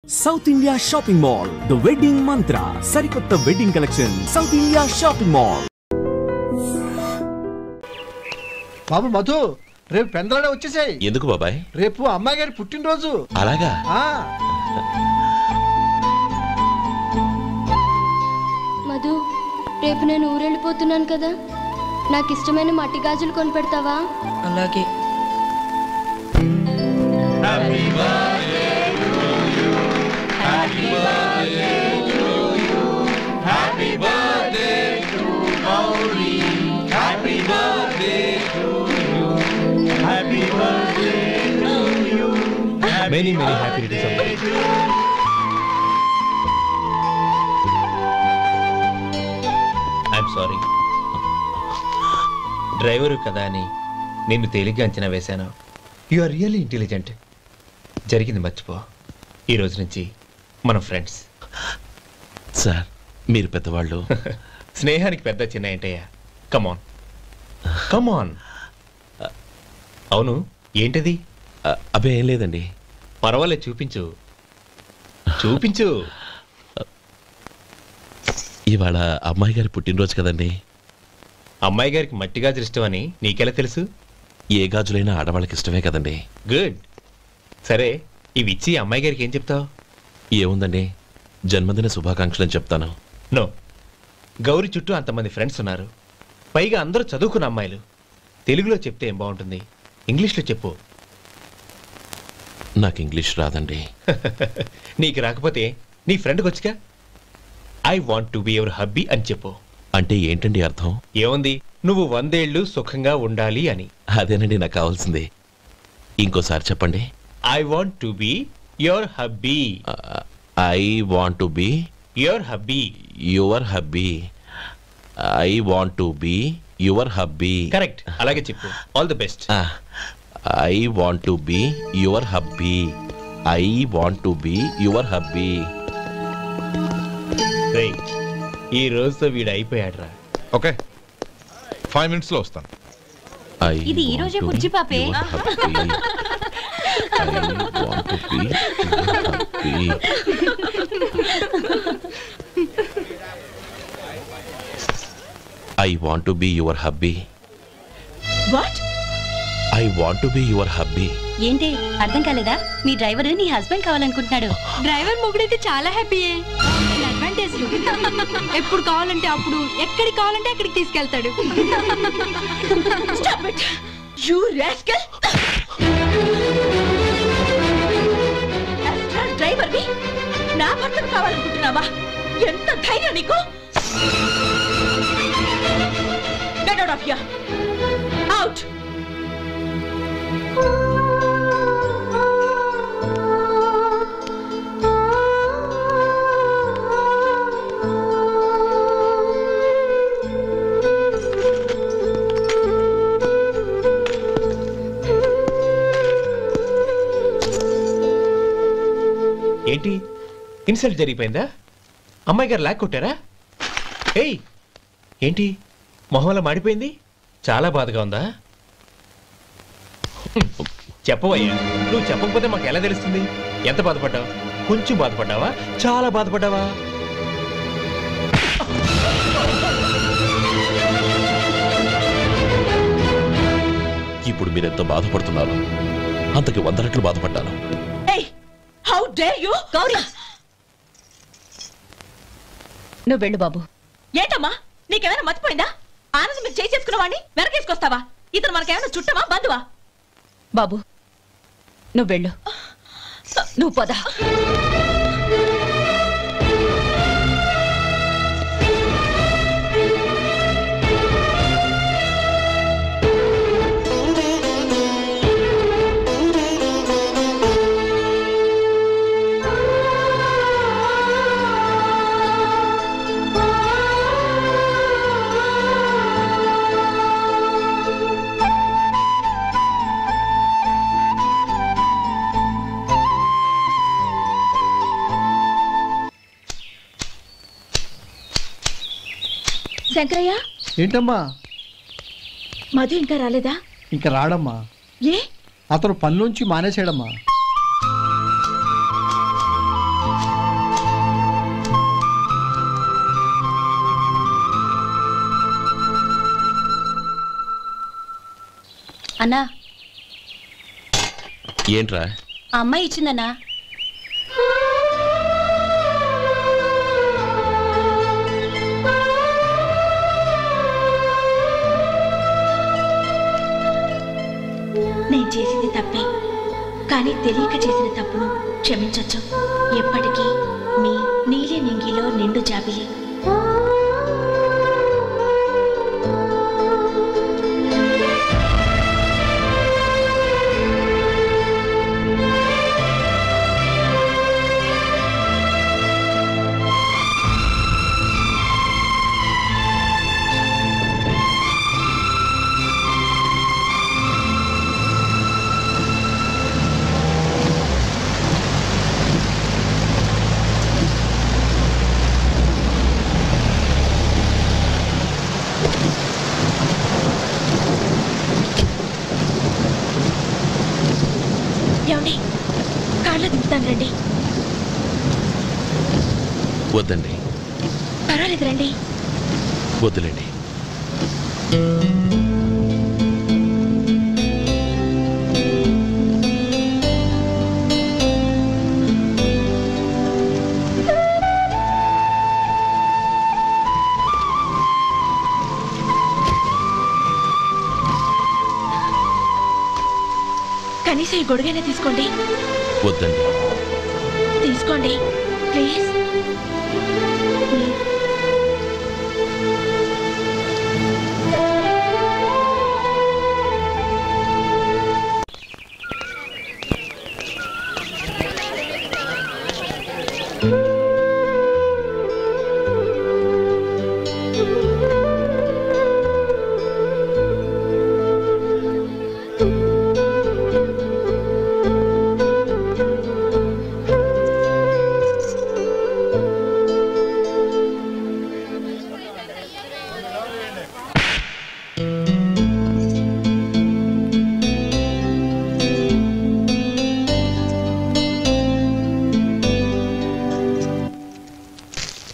South India Shopping Mall, The Wedding Mantra, Sarikotta Wedding Collection, South India Shopping Mall. బాబు మధు, రేపు పెందలాడే వచ్చేసాయి. ఎందుకు బాబాయ్? రేపు అమ్మాయి గారి పుట్టినరోజు. అలాగా? మధు, రేపు నేను ఊరెళ్ళిపోతున్నాను కదా, నాకు ఇష్టమైన మట్టి గాజులు కొనిపెడతావా? అలాగే. Happy birthday to you. Happy birthday to you. Happy birthday to Gauri. Happy birthday to you. Happy birthday to you. Many happy returns. I'm sorry. Driver కదా అని నిన్ను తేలిగ్గా అంచనా వేశాను. You are really intelligent. జరిగింది మర్చిపో. ఈ రోజు నుంచి మనం ఫ్రెండ్స్. సార్, మీరు పెద్దవాళ్ళు. స్నేహానికి పెద్ద చిన్న ఏంటయ్యా? కమాన్ కమాన్. అవును, ఏంటది? అబ్బే ఏం లేదండి. పర్వాలేదు, చూపించు చూపించు. ఇవాళ అమ్మాయి గారి పుట్టినరోజు కదండి. అమ్మాయి గారికి మట్టి గాజులు ఇష్టమని నీకెలా తెలుసు? ఏ గాజులైనా ఆడవాళ్ళకి ఇష్టమే కదండి. గుడ్. సరే, ఇవి ఇచ్చి అమ్మాయి గారికి ఏం చెప్తావు? ఏముందండి, జన్మదిన శుభాకాంక్షలు అని చెప్తాను. నో, గౌరీ చుట్టూ అంతమంది ఫ్రెండ్స్ ఉన్నారు, పైగా అందరూ చదువుకున్న అమ్మాయిలు. తెలుగులో చెప్తే ఏం బాగుంటుంది, ఇంగ్లీష్లో చెప్పు. నాకు ఇంగ్లీష్ రాదండి. నీకు రాకపోతే నీ ఫ్రెండ్కి వచ్చిగా I want to be your hubby అని చెప్పు. అంటే ఏంటండి అర్థం? ఏముంది, నువ్వు 100 ఏళ్ళు సుఖంగా ఉండాలి అని. అదేనండి నాకు కావాల్సింది. ఇంకోసారి చెప్పండి. I want to be your hubby. I want to be your hubby. Your hubby. I want to be your hubby. Correct, అలాగే చెప్పు. All the best. I want to be your hubby. I want to be your hubby. ఈ రోజుతో వీడు అయిపోయాడ్రా. Okay, 5 minutes లో వస్తాను. ఇది ఈ రోజే పుచ్చి పాపే. I want to be your hubby. What? I want to be your hubby. ఏంటి అర్థం కాలేదా? మీ డ్రైవర్ నీ హస్బెండ్ కావాలనుకుంటున్నాడు. డ్రైవర్ మొగుడైతే చాలా హ్యాపీయే. అడ్వాంటేజ్, ఎప్పుడు కావాలంటే అప్పుడు, ఎక్కడికి కావాలంటే అక్కడికి తీసుకెళ్తాడు. Stop it. You rascal. Driver వి నా భర్తను కావాలనుకుంటున్నావా? ఎంత ధైర్యం నీకు? Get out of here. Out. ఏంటి, ఇన్సల్ట్ జరిగిపోయిందా? అమ్మాయి గారు లాక్ కొట్టారా? ఏయ్, ఏంటి మొహంలో మాడిపోయింది? చాలా బాధగా ఉందా? చెప్పవయ్యా, నువ్వు చెప్పకపోతే మాకు ఎలా తెలుస్తుంది? ఎంత బాధపడ్డావు? కొంచెం బాధపడ్డావా? చాలా బాధపడ్డావా? ఇప్పుడు మీరెంత బాధపడుతున్నారు, అంతకి 100 రెట్లు బాధపడ్డాను. How dare you? గౌరీ, నువ్వు వెళ్ళు బాబు. ఏంటమ్మా, నీకేమైనా మర్చిపోయిందా? ఆనందం మీరు చేసుకున్న వాడిని వెనకేసుకొస్తావా? ఇతను మనకేమైనా చుట్టమా, బంధువా? బాబు నువ్వు వెళ్ళు. నువ్వు పద. శంకరయ్య, ఏంటమ్మా? మధు ఇంకా రాలేదా? ఇంకా రాడమ్మా. ఏ? అతను పనిలోంచి మానేసాడమ్మా. అన్నా ఏంట్రా? ఆ అమ్మాయి ఇచ్చిందన్నా. నేను చేసింది తప్పే, కానీ తెలియక చేసిన తప్పును క్షమించొచ్చు. ఎప్పటికీ మీ నీలి నింగిలో నిండు జాబిలి. ఏమండి, కార్లో దింపుతాను రండి. వద్దండి. పర్వాలేదు రండి. వద్దులేండి. కనీసం ఈ గొడుగైనా తీసుకోండి. వద్దండి. తీసుకోండి ప్లీజ్.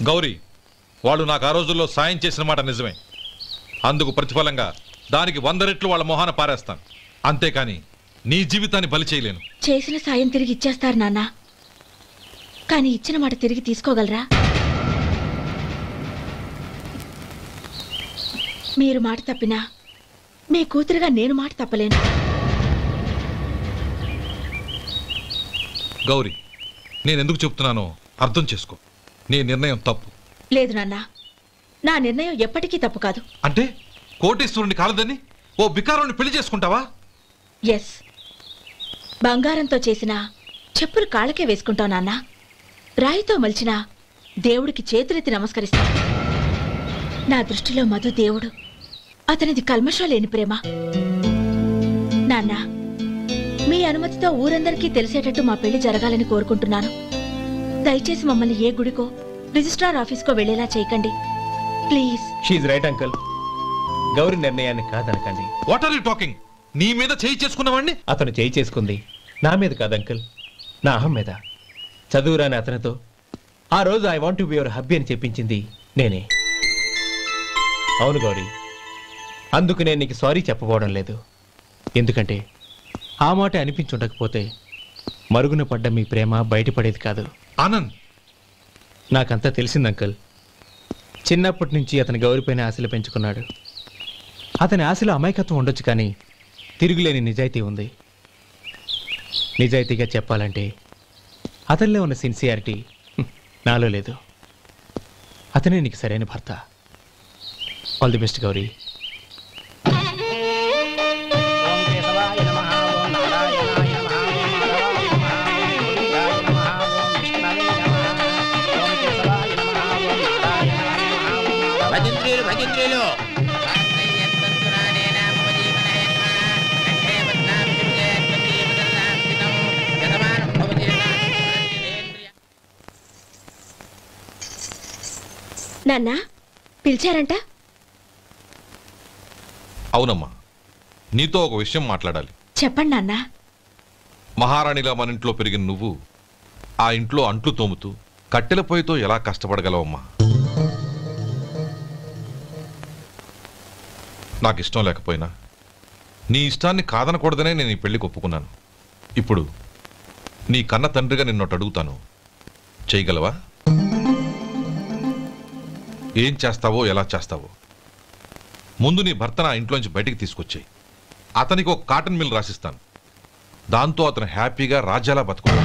గౌరీ, వాళ్ళు నాకు ఆ రోజుల్లో సాయం చేసిన మాట నిజమే. అందుకు ప్రతిఫలంగా దానికి 100 రెట్లు వాళ్ళ మొహాన పారేస్తాను. అంతేకాని నీ జీవితాన్ని బలి చేయలేను. చేసిన సాయం తిరిగి ఇచ్చేస్తారు నాన్న, కానీ ఇచ్చిన మాట తిరిగి తీసుకోగలరా? మీరు మాట తప్పినా మీ కూతురుగా నేను మాట తప్పలేను. గౌరీ, నేనెందుకు చెప్తున్నానో అర్థం చేసుకో. నీ నిర్ణయం తప్పు. లేదు నాన్న, నా నిర్ణయం ఎప్పటికీ తప్పు కాదు. అంటే కోటీశ్వరుని కాలదని ఓ బికారుని పెళ్లి చేసుకుంటావా? ఎస్, బంగారంతో చేసిన చెప్పులు కాళ్ళకే వేసుకుంటావు నాన్న. రాయితో మలిచిన దేవుడికి చేతులెత్తి నమస్కరిస్తాను. నా దృష్టిలో మధు దేవుడు, అతనిది కల్మషం లేని ప్రేమ. నాన్న, మీ అనుమతితో ఊరందరికీ తెలిసేటట్టు మా పెళ్లి జరగాలని కోరుకుంటున్నాను. దయచేసి మమ్మల్ని ఏ గుడికో రిజిస్ట్రార్ ఆఫీస్కో వెళ్లేలా చేయకండి please. She's right uncle. Gauri నిర్ణయాన్ని కాదనకండి. What are you talking? నీ మీద చేయి చేసుకున్నవాడిని అతను చేయి చేసుకుంది నా మీద కాదు అంకుల్, నా అహం మీద. చదువురాని అతనితో ఆ రోజు I want to be your hubby అని చెప్పించింది నేనే. అవును గౌరీ, అందుకు నేను నీకు సారీ చెప్పబోవడం లేదు. ఎందుకంటే ఆ మాట అనిపించుండకపోతే మరుగున పడ్డ మీ ప్రేమ బయటపడేది కాదు. ఆనంద్, నాకంతా తెలిసింది అంకుల్. చిన్నప్పటి నుంచి అతని గౌరీపైన ఆశలు పెంచుకున్నాడు. అతని ఆశలో అమాయకత్వం ఉండొచ్చు, కానీ తిరుగులేని నిజాయితీ ఉంది. నిజాయితీగా చెప్పాలంటే అతనిలో ఉన్న సిన్సియారిటీ నాలో లేదు. అతనే నీకు సరైన భర్త. All the best Gauri. నాన్న, పిలిచారంట? అవునమ్మా, నీతో ఒక విషయం మాట్లాడాలి. చెప్పండి నాన్న. మహారాణిలా మన ఇంట్లో పెరిగిన నువ్వు ఆ ఇంట్లో అంట్లు తోముతూ కట్టెల పొయ్యితో ఎలా కష్టపడగలవమ్మా? నాకు ఇష్టం లేకపోయినా నీ ఇష్టాన్ని కాదనకూడదనే నేను ఈ పెళ్లికి ఒప్పుకున్నాను. ఇప్పుడు నీ కన్న తండ్రిగా నిన్నొకటి అడుగుతాను, చేయగలవా? ఏం చేస్తావో, ఎలా చేస్తావో ముందు నీ భర్త నా ఇంట్లోంచి బయటికి తీసుకొచ్చాయి. అతనికి ఒక కాటన్ మిల్ రాసిస్తాను. దాంతో అతను హ్యాపీగా రాజ్యాలా బతుకుతాడు.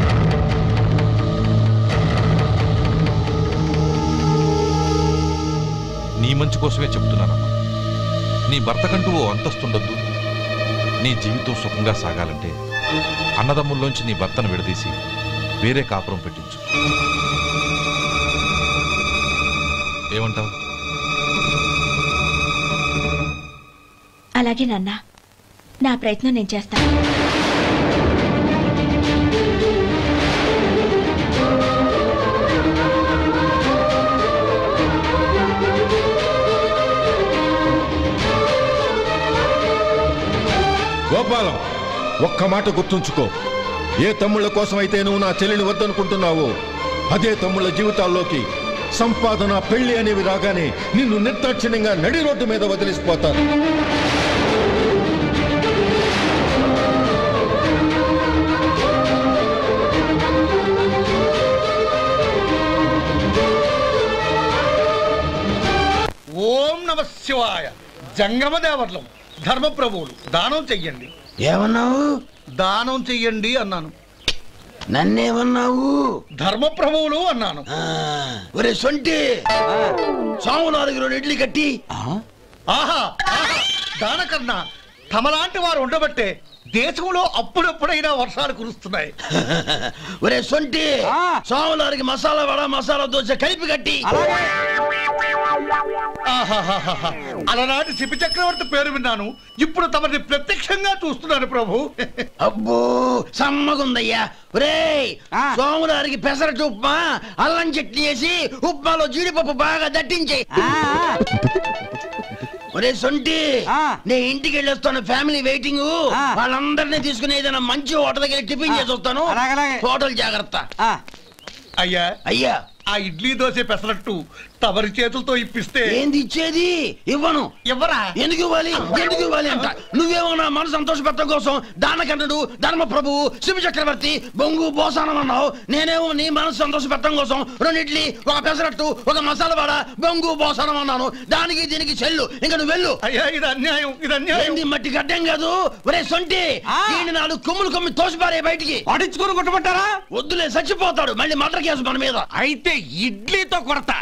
నీ మంచి కోసమే చెప్తున్నానమ్మా. నీ భర్తకంటూ ఓ అంతస్తుండొద్దు. నీ జీవితం సుఖంగా సాగాలంటే అన్నదమ్ముల్లోంచి నీ భర్తను విడదీసి వేరే కాపురం పెట్టించు. ఏమంటావు? అలాగే నాన్న, నా ప్రయత్నం నేను చేస్తాను. గోపాలం, ఒక్క మాట గుర్తుంచుకో. ఏ తమ్ముళ్ళ కోసం అయితే నువ్వు నా చెల్లిని వద్దనుకుంటున్నావో అదే తమ్ముళ్ళ జీవితాల్లోకి సంపాదన, పెళ్లి అనేవి రాగానే నిన్ను నిర్దాక్షిణ్యంగా నడి రోడ్డు మీద వదిలిసిపోతారు. ఓం నమ శివాయ. జంగమ దేవర్లం, ధర్మప్రభువులు, దానం చెయ్యండి. ఏమన్నావు? దానం చెయ్యండి అన్నాను. నన్నేమన్నావు? ధర్మప్రభువులు అన్నాను. ఒరే సొంటి, సోమవారికి 2 ఇడ్లీ కట్టి. ఆహా, దానకన్నా తమలాంటి వారు ఉండబట్టే దేశంలో అప్పుడప్పుడైనా వర్షాలు కురుస్తున్నాయి. ఒరే సొంటి, సోమవారికి మసాలా వడ, మసాలా దోశ కలిపి కట్టి. అలనాటి శిపి చక్రవర్తి పేరు విన్నాను, ఇప్పుడు తమని ప్రత్యక్షంగా చూస్తున్నాను ప్రభు. అబ్బో సమ్మగుందయ్యా. ఒరే, సోమవారికి పెసరట్టు ఉప్మా, అల్లం చట్నీ వేసి ఉప్మాలో జీడిపప్పు బాగా దట్టించే. ఒరే సొంటి, నేను ఇంటికి వెళ్ళొస్తాను, ఫ్యామిలీ వెయిటింగ్. వాళ్ళందరినీ తీసుకుని ఏదైనా మంచి హోటల్ దగ్గర టిఫిన్ చేసి వస్తాను. హోటల్ జాగ్రత్త. అయ్యా అయ్యా, ఆ ఇడ్లీ దోశ పెసరట్టు తమరి చేతులతో ఇప్పిస్తే. ఏంది ఇచ్చేది? ఇవ్వను. ఎవరా? ఎందుకు ఇవ్వాలి? ఎందుకు ఇవ్వాలి అంట. నువ్వేమో నా మనసు సంతోషపెట్టడం కోసం దానకన్నుడు, ధర్మ ప్రభువు, శివ చక్రవర్తి, బొంగు బోసానం అన్నావు. నేనేమో నీ మనసు సంతోషపెట్టడం కోసం 2 ఇడ్లీ, ఒక పెసరట్టు, ఒక మసాలా వడ, బొంగు బోసానం అన్నాను. దానికి దీనికి చెల్లు. ఇంకా నువ్వు వెళ్ళు. అయ్యా, ఇది అన్యాయం, ఇది అన్యాయం. ఏంది మట్టి గడ్డం కాదు. ఒరే సొంటి, దీన్ని 4 కొమ్ములు కొమ్మి తోసిపారే బయటికి. పడించుకొని కొట్టమంటారా? వద్దులే, చచ్చిపోతాడు. మళ్ళీ మర్డర్ కేసు మన మీద. అయితే ఇడ్లీతో కొడతా.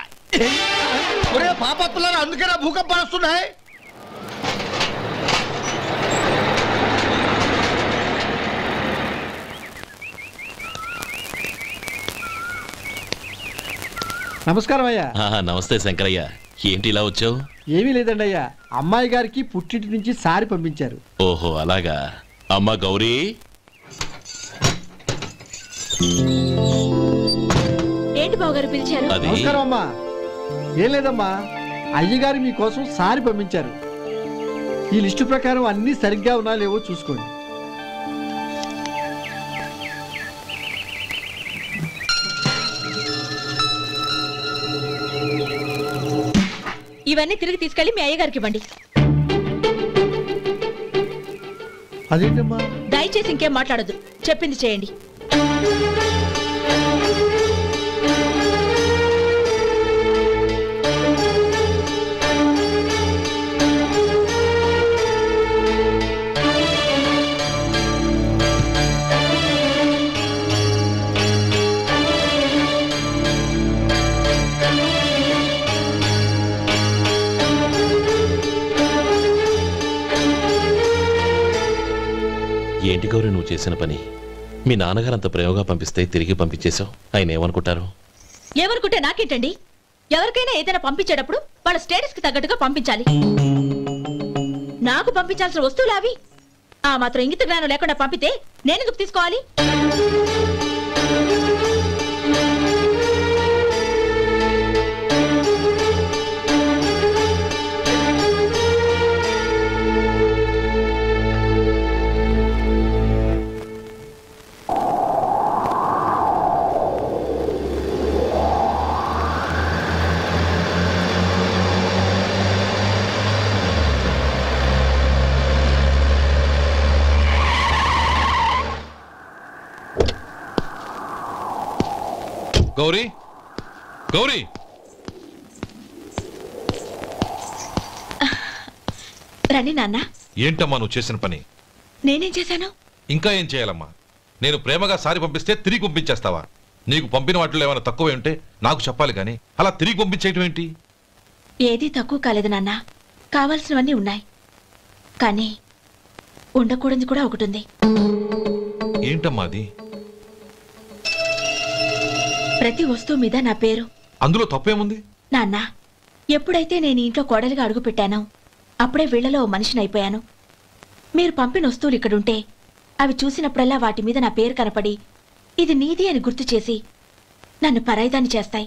ఒరే పాపత్తులారా, అందుకేనా భూకంపాలు వస్తున్నాయి? నమస్కారం అయ్యా. నమస్తే శంకరయ్య, ఏంటి ఇలా వచ్చావు? ఏమీ లేదండి అయ్యా, అమ్మాయి గారికి పుట్టింటి నుంచి సారి పంపించారు. ఓహో అలాగా. అమ్మా గౌరీ. ఏంటి బావగారు పిలిచారు? అది నమస్కారం అమ్మా. ఏం లేదమ్మా, అయ్యగారు మీకోసం సారి పంపించారు. ఈ లిస్టు ప్రకారం అన్ని సరిగ్గా ఉన్నా లేవో చూసుకోండి. ఇవన్నీ తిరిగి తీసుకెళ్లి మీ అయ్యగారికి ఇవ్వండి. అదేంటమ్మా? దయచేసి ఇంకేం మాట్లాడొద్దు, చెప్పింది చేయండి. ఏంటి గౌరీ నువ్వు చేసిన పని? మీ నాన్నగారు అంత ప్రేమగా పంపిస్తే తిరిగి పంపించేశావు. ఆయన ఏమనుకుంటారు? ఏమనుకుంటే నాకేంటండి? ఎవరికైనా ఏదైనా పంపించేటప్పుడు వాళ్ళ స్టేటస్ కి తగ్గట్టుగా పంపించాలి. నాకు పంపించాల్సిన వస్తువులు అవి. ఆ మాత్రం ఇంగిత జ్ఞానం లేకుండా పంపితే నేనెందుకు తీసుకోవాలి? గౌరీ గౌరీ రండి నాన్న. ఏంటమ్మా నువ్వు చేసిన పని? నేనేం చేశాను? ఇంకా ఏం చేయాలమ్మా? నేను ప్రేమగా సారి పంపిస్తే తిరిగి పంపించేస్తావా? నీకు పంపిన వాటిలో ఏమైనా తక్కువ ఉంటే నాకు చెప్పాలి కానీ అలా తిరిగి పంపించేయటం ఏంటి? ఏదీ తక్కువ కాలేదు నాన్న. కావాల్సినవన్నీ ఉన్నాయి, కానీ ఉండకూడదు కూడా ఒకటి ఉంది. ఏంటమ్మా అది? ప్రతి వస్తువు మీద నా పేరు. అందులో తప్పేముంది? నాన్న, ఎప్పుడైతే నేను ఇంట్లో కోడలిగా అడుగు పెట్టానో అప్పుడే వీళ్లలో ఓ మనిషిని అయిపోయాను. మీరు పంపిన వస్తువులు ఇక్కడుంటే అవి చూసినప్పుడల్లా వాటి మీద నా పేరు కనపడి ఇది నీది అని గుర్తు చేసి నన్ను పరాయిదాన్ని చేస్తాయి.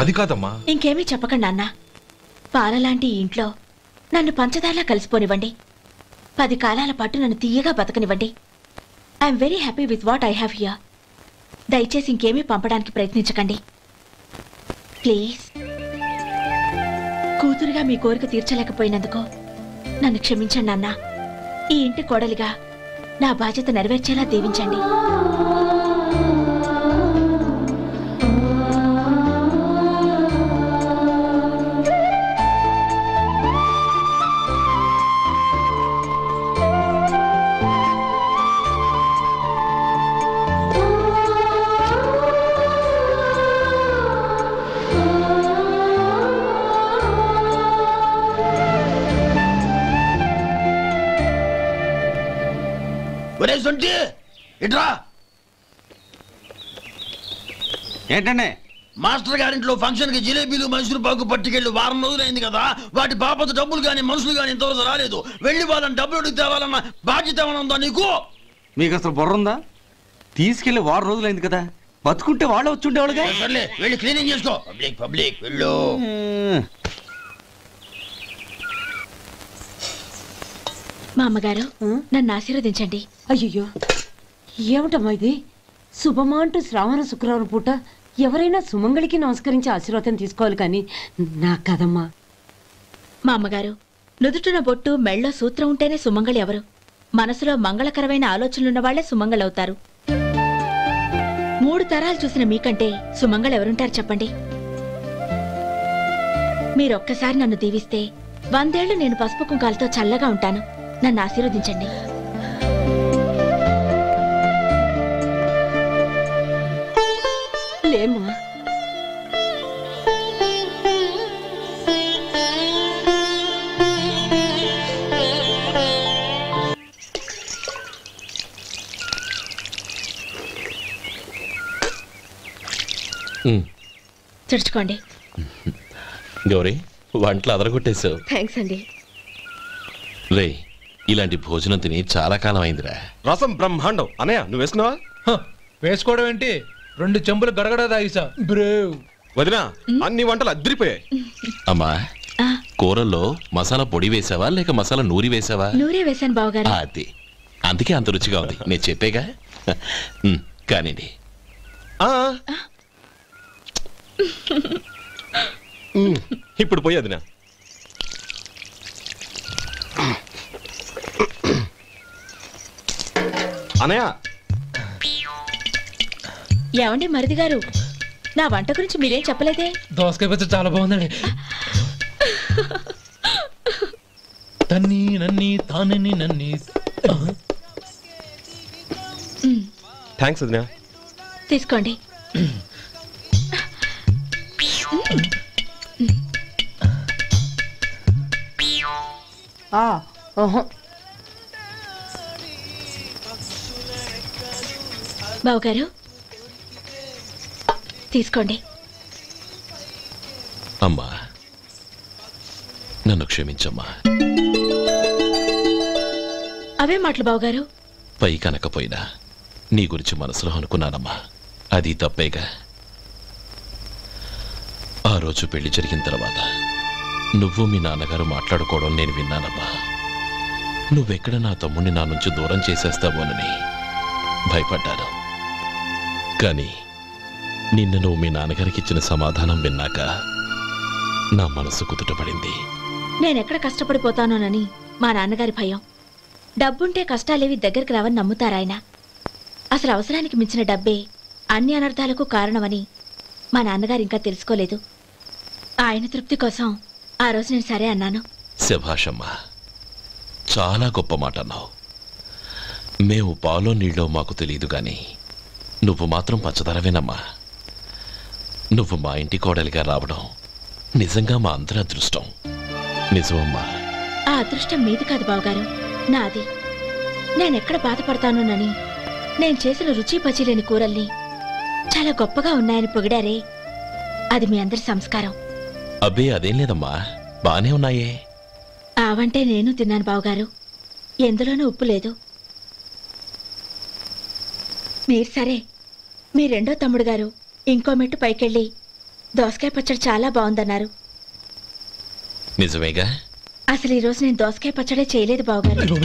అది కాదమ్మా. ఇంకేమీ చెప్పకండి నాన్న. పాలలాంటి ఈ ఇంట్లో నన్ను పంచదారలా కలిసిపోనివ్వండి. 10 కాలాల పాటు నన్ను తీయగా బతకనివ్వండి. I'm very happy with what I have here. దయచేసి ఇంకేమీ పంపడానికి ప్రయత్నించకండి ప్లీజ్. కూతురుగా మీ కోరిక తీర్చలేకపోయినందుకు నన్ను క్షమించండి నాన్న. ఈ ఇంటి కోడలిగా నా బాధ్యత నెరవేర్చేలా దీవించండి. ఒరే సొంటి ఇట్రా. ఏంటండి? మాస్టర్ గారింట్లో ఫంక్షన్ కి జిలేబీలు మైసూరు పాకు పట్టుకెళ్ళి వారం రోజులైంది కదా. వాటి బాపత డబ్బులు కానీ మనుషులు కానీ ఇంతవరకు రాలేదు. వెళ్ళి వాళ్ళని డబ్బులు అడిగి తేవాలన్న బాధ్యత ఏమైనా ఉందా నీకు? మీకు అసలు బుర్ర ఉందా? తీసుకెళ్లి వారం రోజులైంది కదా, బతుకుంటే వాళ్ళు వచ్చి ఉండేవాళ్ళుగా. సర్లే వెళ్ళి క్లీనింగ్ చేసుకో. పబ్లిక్ పబ్లిక్ వెళ్ళు. మా అమ్మగారు నన్ను ఆశీర్వదించండి. అయ్యో ఏమిటమ్మా ఇది? శుభమా అంటూ శ్రావణ శుక్రవారం పూట ఎవరైనా సుమంగళికి నమస్కరించి ఆశీర్వాదం తీసుకోవాలి కానీ నా కదమ్మా. మా అమ్మగారు, నుదుటిన బొట్టు మెళ్ళో సూత్రం ఉంటేనే సుమంగళి ఎవరు? మనసులో మంగళకరమైన ఆలోచనలున్న వాళ్లే సుమంగళవుతారు. 3 తరాలు చూసిన మీకంటే సుమంగళ ఎవరుంటారు చెప్పండి? మీరొక్కసారి నన్ను దీవిస్తే 100 ఏళ్లు నేను పసుపు కుంకాలతో చల్లగా ఉంటాను. నన్ను ఆశీర్వదించండి. లేమ్మా. చుడుచుకోండి. గౌరీ, వంటలు అదరగొట్టేశావు. థ్యాంక్స్ అండి. రే, ఇలాంటి భోజనం తిని చాలా కాలం అయిందిరా. రసం బ్రహ్మాండం. అనయ్య నువ్వు వేసుకున్నావా? వేసుకోవడం ఏంటి, 2 చెంబులు గడగడ తాగిసా. బ్రేవ్ వదినా, అన్ని వంటలు అద్దరిపోయాయి. అమ్మా, కూరల్లో మసాలా పొడి వేసావా లేక మసాలా నూరి వేసావా? నూరే వేశాను బావగారు. అది అందుకే అంత రుచిగా ఉంది. నేను చెప్పేగా. కానివ్వండి. ఇప్పుడు పోయి వదినా. అనయ్య. ఏమండి మరిది గారు, నా వంట గురించి మీరేం చెప్పలేదే? దోసకాయ పచ్చడి చాలా బాగుందండి. తన్ని నన్ని తానని నన్ని. థ్యాంక్స్ వదినా. తీసుకోండి. బావగారు తీసుకోండి. అమ్మా, నన్ను క్షమించమ్మా. అవే మాటలు బావగారు. పై కనకపోయినా నీ గురించి మనసులో అనుకున్నానమ్మా. అది తప్పేగా. ఆ రోజు పెళ్లి జరిగిన తర్వాత నువ్వు మీ నాన్నగారు మాట్లాడుకోవడం నేను విన్నానమ్మా. నువ్వెక్కడ నా తమ్ముడిని నా నుంచి దూరం చేసేస్తావోనని భయపడ్డాను. కానీ నిన్న నువ్వు మీ నాన్నగారికి ఇచ్చిన సమాధానం విన్నాక నా మనసు కుదుటపడింది. నేనెక్కడ కష్టపడిపోతానోనని మా నాన్నగారి భయం. డబ్బుంటే కష్టాలేవి దగ్గరికి రావని నమ్ముతారాయన. అసలు అవసరానికి మించిన డబ్బే అన్ని అనర్థాలకు కారణమని మా నాన్నగారు ఇంకా తెలుసుకోలేదు. ఆయన తృప్తి కోసం ఆ రోజు నేను సరే అన్నాను. శభాషమ్మా, చాలా గొప్ప మాట అన్నావు. మేము పాలో నీళ్ళో మాకు తెలియదు గాని నువ్వు మాత్రం పచ్చదనవేనమ్మా. నువ్వు మా ఇంటి కోడలిగా రావడం నిజంగా మా అందరి అదృష్టం. నిజమమ్మా. ఆ అదృష్టం మీది కాదు బావగారు, నాది. నేనెక్కడ బాధపడతానోనని నేను చేసిన రుచి పచిలేని కూరల్ని చాలా గొప్పగా ఉన్నాయని పొగిడారే, అది మీ అందరి సంస్కారం. అబ్బే అదేం లేదమ్మా, బానే ఉన్నాయే. ఆవంటే నేను తిన్నాను బావగారు, ఎందులోనూ ఉప్పు లేదు. మీరు సరే, మీ రెండో తమ్ముడు గారు ఇంకో మెట్టు పైకెళ్ళి దోసకాయ పచ్చడి చాలా బాగుందన్నారు. నిజమేగా? అసలు ఈరోజు నేను దోసకాయ పచ్చడే చేయలేదు బావగారు.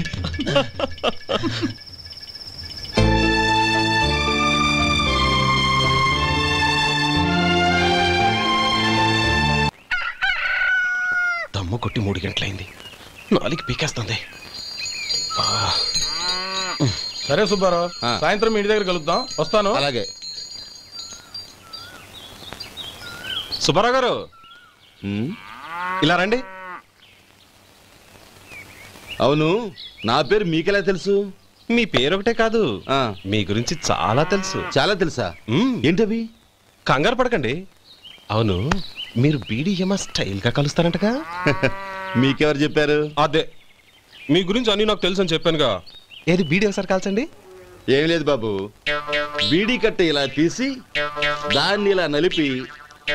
దమ్ము కొట్టి 3 గంటలైంది, 4 పీకేస్తుంది. సరే సుబ్బారావు, సాయంత్రం ఇంటి దగ్గర కలుద్దాం. వస్తాను. అలాగే. సుబ్బారావు గారు ఇలా రండి. అవును, నా పేరు మీకెలా తెలుసు? మీ పేరు ఒకటే కాదు, మీ గురించి చాలా తెలుసు. చాలా తెలుసా? ఏంటవి? కంగారు పడకండి. అవును, మీరు బీడీఎం స్టైల్ గా కలుస్తారంటగా? మీకెవరు చెప్పారు? అదే, మీ గురించి అన్ని నాకు తెలుసు అని చెప్పానుగా. ఏది బీడీ ఒకసారి కాల్చండి. ఏం లేదు బాబు, బీడీ కట్ట ఇలా తీసి దాన్ని ఇలా నలిపి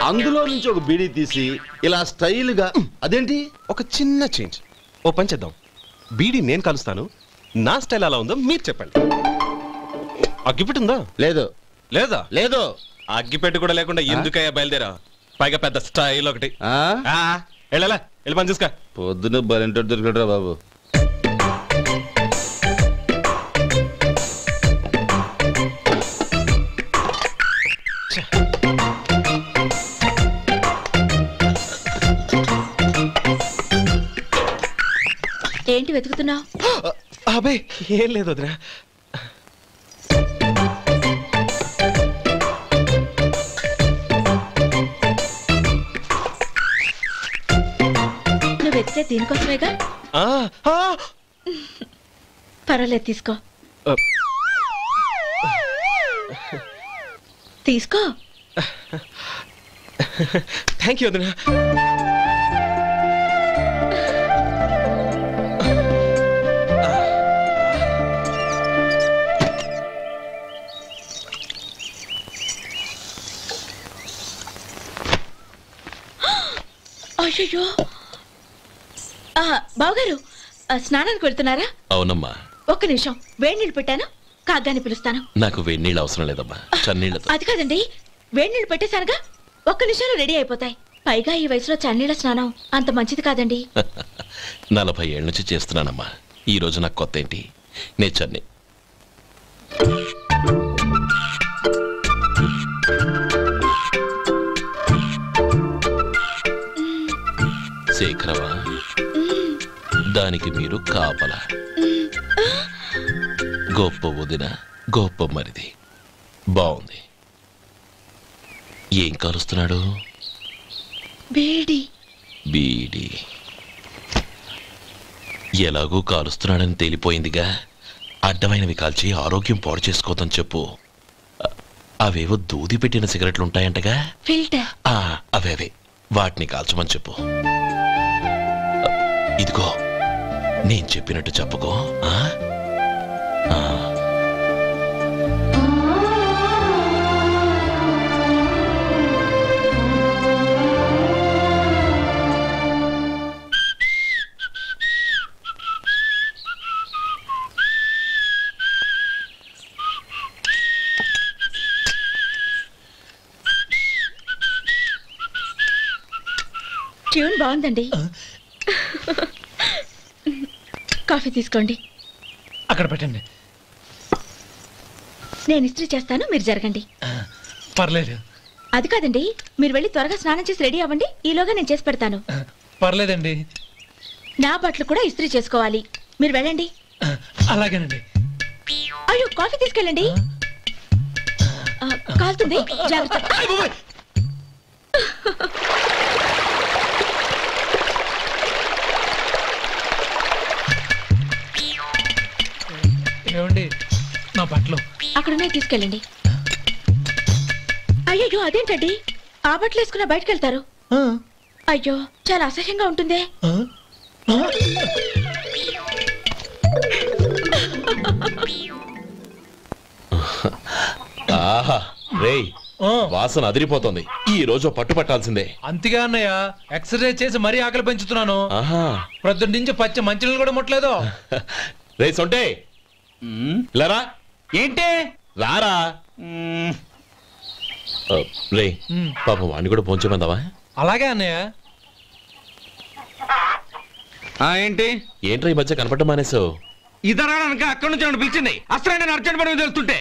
అందులో నుంచి ఒక బీడీ తీసి ఇలా స్టైల్గా. అదేంటి? ఒక చిన్న చేంజ్. ఓ పని చేద్దాం, బీడీ నేను కలుస్తాను, నా స్టైల్ అలా ఉందో మీరు చెప్పండి. అగ్గిపెట్టి ఉందా? లేదు. లేదా? లేదు. అగ్గిపెట్టి కూడా లేకుండా ఎందుకయ్యా బయలుదేరా? పైగా పెద్ద స్టైల్ ఒకటి. వెళ్ళాలా, వెళ్ళి పని చూసుకో. పొద్దున బలింటోడు దొరికడరా బాబు. ఏంటి వెతుకుతున్నావు? అబే ఏం లేదు వదినా. నువ్వు వెతికే దీనికోసమేగా. పర్వాలేదు, తీసుకో. తీసుకో. థ్యాంక్ యూ వదినా. అయ్యో, బావగారు స్నానానికి వెళ్తున్నారా? అవునమ్మా. ఒక్క నిమిషం, వేడి నీళ్ళు పెట్టాను, కాగ్గాని పిలుస్తాను. నాకు వేడి నీళ్ళు అవసరం లేదమ్మా, చన్నీళ్ళతో. అది కాదండి, వేడి నీళ్ళు పెట్టేశానుగా, ఒక్క నిమిషంలో రెడీ అయిపోతాయి. పైగా ఈ వయసులో చన్నీళ్ళ స్నానం అంత మంచిది కాదండి. 40 ఏళ్ళ నుంచి చేస్తున్నానమ్మా, ఈ రోజు నాకు కొత్త ఏంటి? నే చన్నీ. శేఖరవా, దానికి మీరు కాపలా. గొప్ప వదిన, గొప్ప మరిది. బాగుంది. ఏం కాలుస్తున్నాడు? బీడి. బీడి ఎలాగూ కాలుస్తున్నాడని తేలిపోయిందిగా. అడ్డమైనవి కాల్చి ఆరోగ్యం పాడు చేసుకోదని చెప్పు. అవేవో దూది పెట్టిన సిగరెట్లు ఉంటాయంటగా, ఫిల్టర్. అవే వాటిని కాల్చమని చెప్పు. ఇదిగో నేను చెప్పినట్టు చెప్పుకో. ట్యూన్ బాగుందండి. కాఫీ తీసుకోండి. అక్కడ పెట్టండి. నేను ఇస్త్రీ చేస్తాను, మీరు జరగండి. పర్లేదు. అది కాదండి, మీరు వెళ్ళి త్వరగా స్నానం చేసి రెడీ అవ్వండి, ఈలోగా నేను చేసి పెడతాను. పర్లేదండి. నా బట్టలు కూడా ఇస్త్రీ చేసుకోవాలి, మీరు వెళ్ళండి. అలాగేనండి. అయ్యో, కాఫీ తీసుకెళ్ళండి. కాలుతుంది జాగ్రత్త. ఏమండి నా బట్టలు అక్కడున్నాయి, తీసుకెళ్ళండి. అయ్యో అదేంటండి ఆ బట్టలు వేసుకున్న బయటకు వెళ్తారు? అయ్యో చాలా అసహ్యంగా ఉంటుందే. ఆహా రేయ్, వాసన అదిరిపోతుంది. ఈ రోజు పట్టుపట్టాల్సిందే. అంతగా అన్నయ్య, ఎక్సర్సైజ్ చేసి మరీ ఆకలి పెంచుతున్నాను. ప్రొద్దున నుంచి పచ్చ మంచినీళ్ళు కూడా ముట్టలేదు. రే సొంటే లేరా. ఏంటి రారా. రే పాపం వాణ్ణి కూడా పోంచమందావా? అలాగే అన్నయ్య. ఏంటి ఏంట్రా ఈ మధ్య కనపడటం మానేసావు? ఇద్దరు అక్కడి నుంచి నన్ను పిలిచింది. అసలు నేను అర్జెంట్ పని వెళ్తుంటే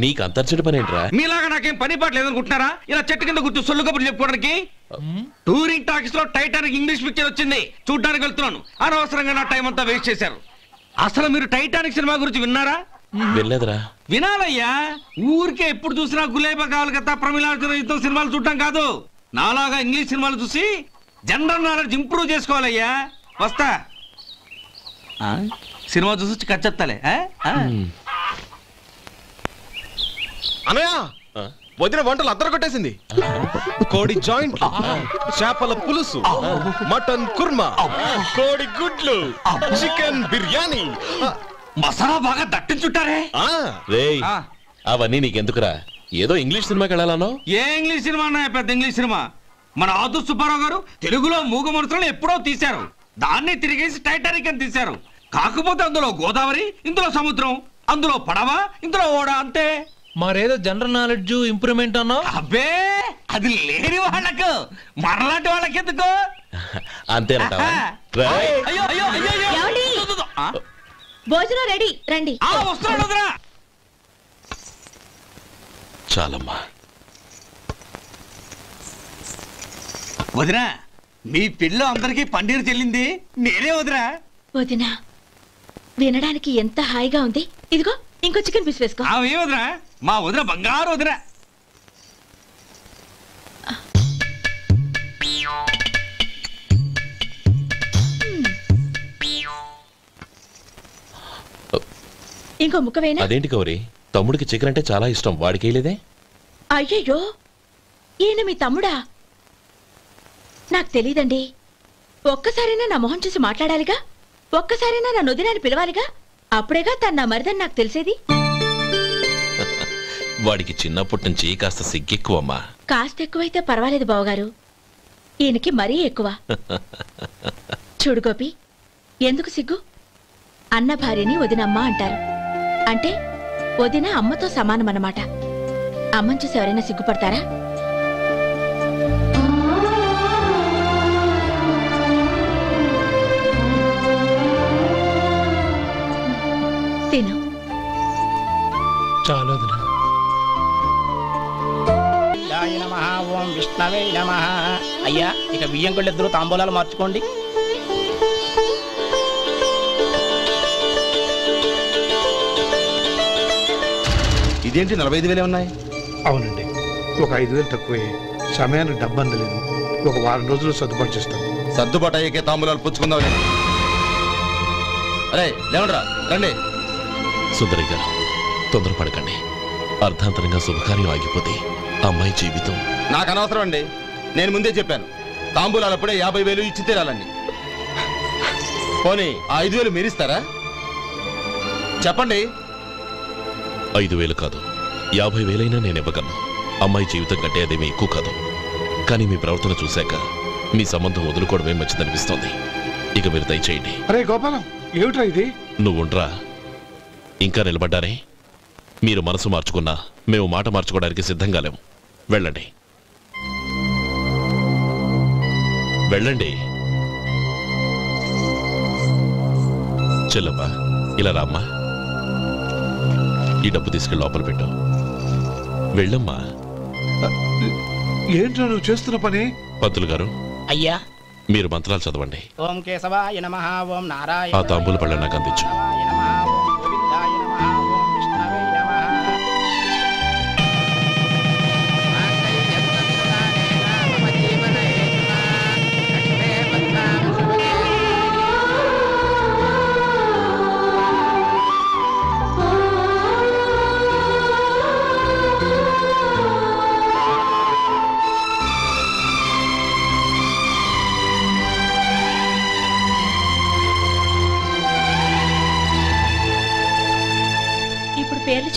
నీకు అంతర్చడి పని ఏంట్రా? మీలాగా నాకేం పని పాట లేదనుకుంటున్నారా? ఇలా చెట్టు కింద కూర్చో సొల్లు కబుర్లు చెప్పుకోవడానికి. టూరింగ్ టాకీస్ లో టైటానిక్ ఇంగ్లీష్ పిక్చర్ వచ్చింది, చూడ్డానికి వెళ్తున్నాను. అనవసరంగా నా టైం అంతా వేస్ట్ చేశారు. అసలు మీరు టైటానిక్ సినిమా గురించి విన్నారా? వినలేదురా. వినాలయ్యా. ఊరికే ఎప్పుడు చూసినా గులేబా కావాలి కదా, ప్రమిళార్జున యుద్ధం సినిమాలు చూడటం కాదు. నాలాగా ఇంగ్లీష్ సినిమాలు చూసి జనరల్ నాలెడ్జ్ ఇంప్రూవ్ చేసుకోవాలయ్యా. వస్తా. సినిమా చూసి కచ్చెత్తాలే. అనయ్య వదిన వంటలు అద్దరు కొట్టేసింది. కోడి జాయింట్, చేపల పులుసు, మటన్ కుర్మా, కోడి గుడ్లు, చికెన్ బిర్యానీ, మసాలా బాగా దట్టించుంటారే. రేయ్ అవన్నీ నీకెందుకురా? ఏదో ఇంగ్లీష్ సినిమాకి వెళ్ళాలనో? ఏ ఇంగ్లీష్ సినిమా అన్నా? పెద్ద ఇంగ్లీష్ సినిమా. మన ఆదు సుబ్బారావు గారు తెలుగులో మూగ మనుషులను ఎప్పుడో తీశారు. దాన్ని తిరిగేసి టైటానిక్ అని తీశారు. కాకపోతే అందులో గోదావరి, ఇందులో సముద్రం, అందులో పడవ, ఇందులో ఓడ, అంతే. మరేదో జనరల్ నాలెడ్జ్ ఇంప్రూవ్మెంట్ అన్నా? అబ్బే అది లేని వాళ్ళకు, మరలాంటి వాళ్ళకి ఎందుకు? అంతేనంటావా? భోజనం రెడీ, రండి. వస్తున్నాడు. చాలమ్మా. వదినా, మీ పిల్ల అందరికీ పన్నీరు చెల్లింది నేనే వదినా. వదినా వినడానికి ఎంత హాయిగా ఉంది. ఇదిగో ఇంకో చికెన్ పీస్ వేసుకో. ఏ వదినా, మా వదిన బంగారు వదినా. ఇంకో ముక్క వేయనా? అదేంటి గౌరీ, తమ్ముడికి చికెన్ అంటే చాలా ఇష్టం, వాడికి వేయలేదే? అయ్యయ్యో ఈయన మీ తమ్ముడా? నాకు తెలీదండి. ఒక్కసారైనా నా మొహం చూసి మాట్లాడాలిగా, ఒక్కసారైనా నా నొదినాన్ని పిలవాలిగా, అప్పుడేగా తన నా మరిదని నాకు తెలిసేది. వాడికి చిన్నప్పటి నుంచి కాస్త సిగ్గెక్కువమ్మా. కాస్త ఎక్కువైతే పర్వాలేదు బావగారు, ఈయనకి మరీ ఎక్కువ. చూడు గోపి, ఎందుకు సిగ్గు? అన్న భార్యని వదినమ్మ అంటారు. అంటే వదిన అమ్మతో సమానమన్నమాట. అమ్మని చూసి ఎవరైనా సిగ్గుపడతారా? తిను. చాలా వదినా. ఓం విష్ణవే నమః. అయ్యా ఇక బియ్యం కొళ్ళు ఇద్దరు తాంబూలాలు మార్చుకోండి. ఇదేంటి 45,000 ఉన్నాయి? అవునండి, ఒక 5,000 తక్కువే. సమయానికి డబ్బు అందలేదు. ఒక వారం రోజులు సర్దుబాటు చేస్తాం. సర్దుబాటు అయ్యాకే తాంబూలాలు పుచ్చుకుందాం. అరే లేవండ్రా, రండి. సుందరి గారు తొందరపడకండి. అర్ధాంతరంగా శుభకార్యం ఆగిపోతే అమ్మాయి జీవితం. నాకు అనవసరం అండి, నేను ముందే చెప్పాను. తాంబూలాలు అప్పుడే 50,000 ఇచ్చి తీరాలండి. పోనీ 5,000 మీరిస్తారా? చెప్పండి. 5,000 కాదు, 50,000 నేను ఇవ్వగలను. అమ్మాయి జీవితం కంటే అదేమీ ఎక్కువ కాదు. కానీ మీ ప్రవర్తన చూశాక మీ సంబంధం వదులుకోవడమే మంచిదనిపిస్తోంది. ఇక మీరు దయచేయండి. అరే గోపాలం, ఏమిట్రా ఇది? నువ్వుండ్రా. ఇంకా నిలబడ్డారే? మీరు మనసు మార్చుకున్నా మేము మాట మార్చుకోవడానికి సిద్ధంగా లేము. వెళ్ళండి, వెళ్ళండి. చెల్లమ్మా ఇలా రామ్మా. ఈ డబ్బు తీసుకెళ్ళి లోపల పెట్టు. వెళ్ళమ్మా. ఏంట్రా నువ్వు చేస్తున్న పని? పంతులు గారు, అయ్యా మీరు మంత్రాలు చదవండి. ఓం కేశవాయ నమః. ఓం నారాయణ. ఆ తాంబూల పళ్ళ నాకు అందించు. ఓం గోవిందాయ నమః. ఓం విష్ణవే నమః.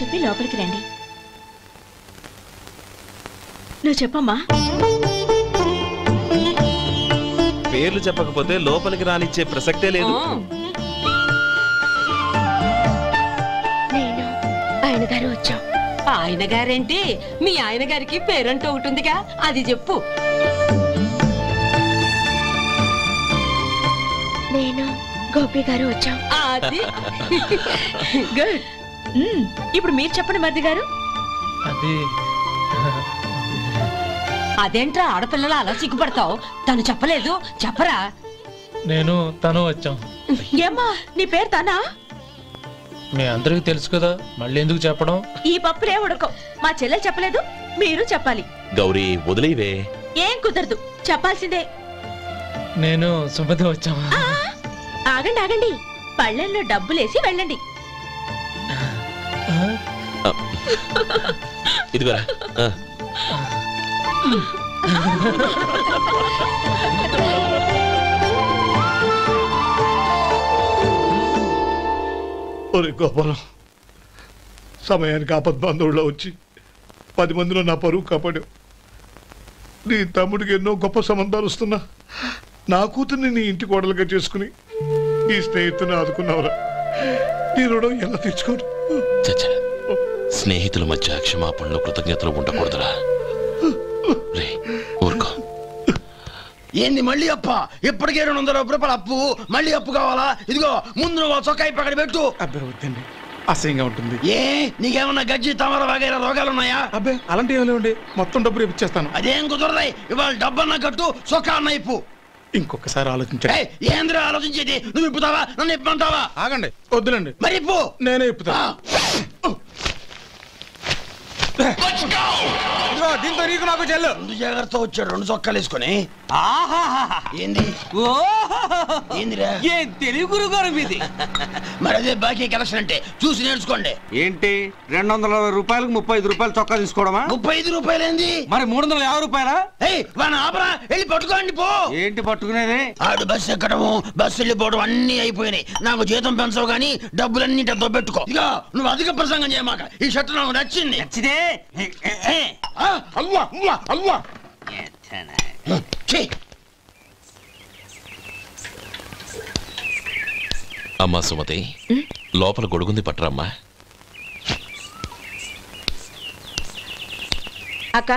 చెప్పి లోపలికి రండి. నువ్వు చెప్పమ్మా. పేర్లు చెప్పకపోతే లోపలికి రానిచ్చే ప్రసక్తే లేదు. నేను ఆయన గారు వచ్చాం. ఆయన గారేంటి? మీ ఆయన గారికి పేరంటూ ఒకటి ఉందిగా, అది చెప్పు. నేను గోపి గారు వచ్చాం. అది గుడ్. ఇప్పుడు మీరు చెప్పండి మరిది గారు. అదేంట్రా ఆడపిల్లలు అలా సిగ్గుపడతావు? తను చెప్పలేదు, చెప్పరా? నేను తను వచ్చాం. ఏమ్మా నీ పేరు తానా? మీ అందరికి తెలుసు కదా, మళ్ళీ ఎందుకు చెప్పడం? ఈ పప్పులే ఉడకం. మా చెల్లెలు చెప్పలేదు, మీరు చెప్పాలి. గౌరీ వదిలేవే. ఏం కుదరదు, చెప్పాల్సిందే. నేను సుమతి వచ్చాం. ఆగండి ఆగండి, పళ్ళెంలో డబ్బులేసి వెళ్ళండి. ఇదిగోరా. ఒరే గోపాలం, సమయానికి ఆపద్బంధువుల్లో వచ్చి 10 మందిలో నా పరువు కాపాడావు. నీ తమ్ముడికి ఎన్నో గొప్ప సంబంధాలు వస్తున్నా నా కూతుర్ని నీ ఇంటి కోడలుగా చేసుకుని నీ స్నేహితుని ఆదుకున్నావురా. నీ రుణం ఎలా తీర్చుకోరు? స్నేహితుల మధ్య క్షమాపణలు కృతజ్ఞతలు ఉండకూడదురా. రే ఊరుకో. ఏంది మళ్ళీ అప్ప? ఇప్పటికే 200 రూపాయలు అప్పు, మళ్ళీ అప్పు కావాలా? ఇదిగో ముందు నువ్వు చొక్కా పక్కన పెట్టు. అబ్బే వద్దండి, అసహ్యంగా ఉంటుంది. ఏ నీకేమన్నా గజ్జి తమర వగైరా రోగాలు ఉన్నాయా? అబ్బే అలాంటి ఏమైనా ఉండే, మొత్తం డబ్బు రేపు ఇచ్చేస్తాను. అదేం కుదరదాయి. ఇవాళ డబ్బన్నా కట్టు, చొక్కా అన్న ఇప్పు. ఇంకొకసారి ఆలోచించండి. ఏంద్ర ఆలోచించేది? నువ్వు ఇప్పుతావా, నన్ను ఇప్పమంటావా? ఆగండి, వద్దులండి. మరి ఇప్పు. నేనే ఇప్పుతా. దీంతో నీకు నాకు చెల్లు. ముందు జాగ్రత్త వచ్చాడు 2 చొక్కాలు వేసుకొని. ఏంది ఏందిరా? ఏ తెలుగు గురుగారు మీది? మరి అదే బాకీ కలెక్షన్ అంటే చూసి నేర్చుకోండి. ఏంటి 220 రూపాయలకు 35 రూపాయలు చొక్కా తీసుకోవడమా? 35 రూపాయలు ఏంది? మరి 350 రూపాయలా? వాడిని ఆపరా, వెళ్ళి పట్టుకోండి పో. ఏంటి పట్టుకునేది? ఆడు బస్సు ఎక్కడము, బస్సు వెళ్ళిపోవడం అన్ని అయిపోయినాయి. నాకు జీతం పెంచవు గానీ డబ్బులన్నీ దొబ్బెట్టుకో. ఇక నువ్వు అధిక ప్రసంగం చేయమాక. ఈ షర్ట్ నాకు నచ్చింది. నచ్చితే అల్వా అల్వా అల్వా. అమ్మా సుమతి, లోపల గొడుగుంది పట్టరమ్మా. అక్క,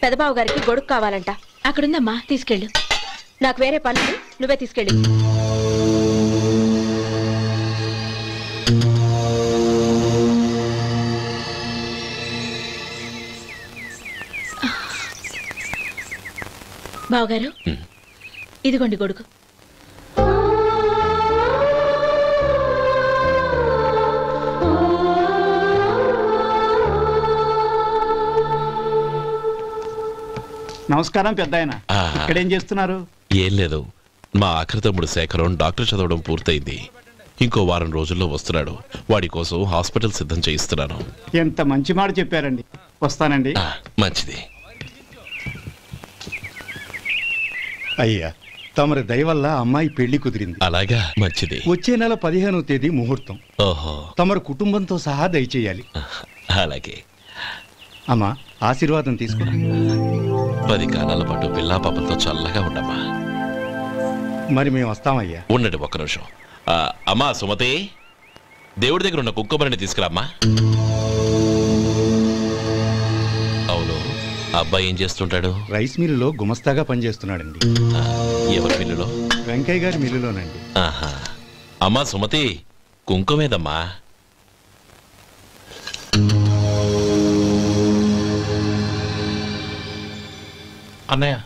పెదబాబు గారికి గొడుగు కావాలంట. అక్కడుందమ్మా, తీసుకెళ్ళు. నాకు వేరే పనులు, నువ్వే తీసుకెళ్ళి. బావగారు, ఇదిగోండి గొడుగు. నమస్కారం పెద్దాయన. ఇక్కడేం చేస్తున్నారు? ఏం లేదు, మా ఆఖరి తమ్ముడు శేఖరం డాక్టర్ చదవడం పూర్తయింది. ఇంకో వారం రోజుల్లో వస్తున్నాడు. వాడి కోసం హాస్పిటల్ సిద్ధం చేయిస్తున్నాను. ఎంత మంచి మాట చెప్పారండి. వస్తానండి. మంచిది. అయ్యా, తమరి దయ వల్ల అమ్మాయి పెళ్లి కుదిరింది. అలాగా, మంచిది. వచ్చే నెల 15వ తేదీ ముహూర్తం. ఓహో. తమరు కుటుంబంతో సహా దయచేయాలి. అలాగే. అమ్మా, ఆశీర్వాదం తీసుకో. 10 కాలాల పాటు పిల్లా పాపలతో చల్లగా ఉండమ్మా. మరి మేము వస్తామయ్యా. ఉండండి ఒక్క నిమిషం. అమ్మా సుమతి, దేవుడి దగ్గర ఉన్న కుక్కబరిని తీసుకురామ్మా. అవును, అబ్బాయి ఏం చేస్తుంటాడు? రైస్ మిల్లులో గుమస్తాగా పనిచేస్తున్నాడండి. ఎవరి మిల్లులో? వెంకయ్య గారి మిల్లులోనండి. ఆహా. అమ్మా సుమతి, కుంకుమేదమ్మా? అన్నయ్య,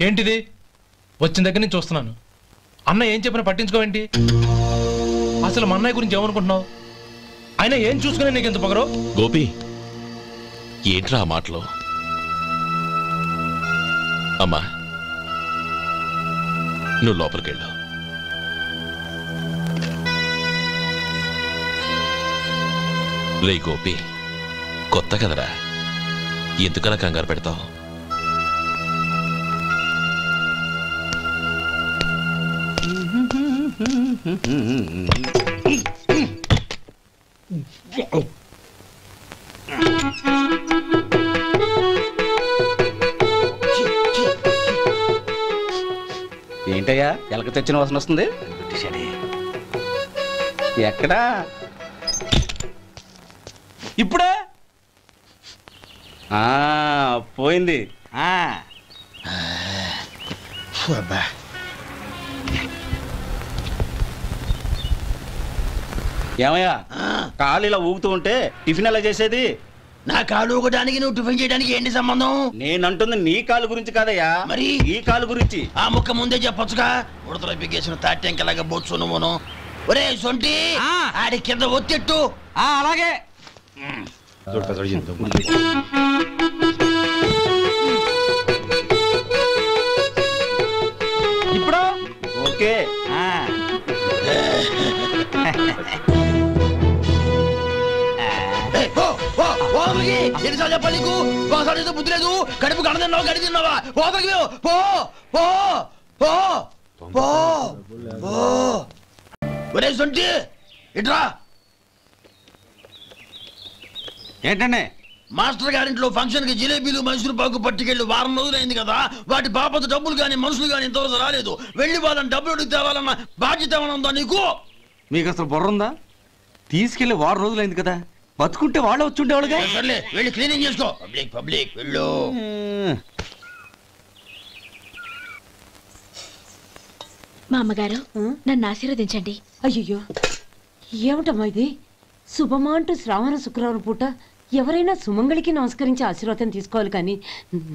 ఏంటిది? వచ్చిన దగ్గర నుంచి చూస్తున్నాను. అన్న ఏం చెప్పినా పట్టించుకోవేంటి? అసలు మా అన్నయ్య గురించి ఏమనుకుంటున్నావు? ఆయన ఏం చూసుకునే నీకు ఎంత పొగరు? గోపి, ఏంట్రా ఆ మాటలు? అమ్మా, నువ్వు లోపలికెళ్ళు. రే గోపి, కొత్త కదరా, ఎందుకలా కంగారు పెడతావు? ఏంటయ్యా ఎలక తెచ్చిన వాసన వస్తుంది? ఎక్కడా? ఇప్పుడే పోయింది. ఏమయ్యా కాలు ఇలా ఊగుతూ ఉంటే టిఫిన్ ఎలా చేసేది? నా కాలు ఊగడానికి నువ్వు టిఫిన్ చేయడానికి ఏంటి సంబంధం? నేనంటుంది నీ కాలు గురించి కాదయ్యా, మరి ఈ కాలు గురించి. ఆ ముక్క ముందే చెప్పొచ్చుగా. ఉడతలో పిగేసిన తాట్యంకలాగా బొచ్చు నువ్వును. ఒరే సొంటి, ఆడి కింద ఒత్తిట్టు. అలాగే. ఇప్పుడు ఓకే. ఎన్నిసార్లు చెప్పాలి నీకు? ఒకసారి బుద్ధి లేదు. కడుపు గడ తిన్నావు, గడి తిన్నావా? పోతకి పో పో పో పో పో. ఒరే సొంటి ఇట్రా. ఏంటండి? మాస్టర్ గారింట్లో ఫంక్షన్ కి జిలేబీలు మైసూరు పాకు పట్టుకెళ్ళి వారం రోజులైంది కదా. వాటి బాపత డబ్బులు కానీ మనుషులు కానీ ఇంతవరకు రాలేదు. వెళ్ళి వాళ్ళని డబ్బులు అడిగి తేవాలన్న బాధ్యత ఏమైనా ఉందా నీకు? మీకు అసలు బుర్ర ఉందా? తీసుకెళ్లి వారం రోజులైంది కదా, బతుకుంటే వాళ్ళు వచ్చి ఉండేవాళ్ళుగా. సర్లే వెళ్ళి క్లీనింగ్ చేసుకో. పబ్లిక్ పబ్లిక్ వెళ్ళు. మా అమ్మగారు నన్ను ఆశీర్వదించండి. అయ్యో ఏమిటమ్మా ఇది? శుభమా అంటూ శ్రావణ శుక్రవారం పూట ఎవరైనా సుమంగళికి నమస్కరించి ఆశీర్వాదం తీసుకోవాలి కానీ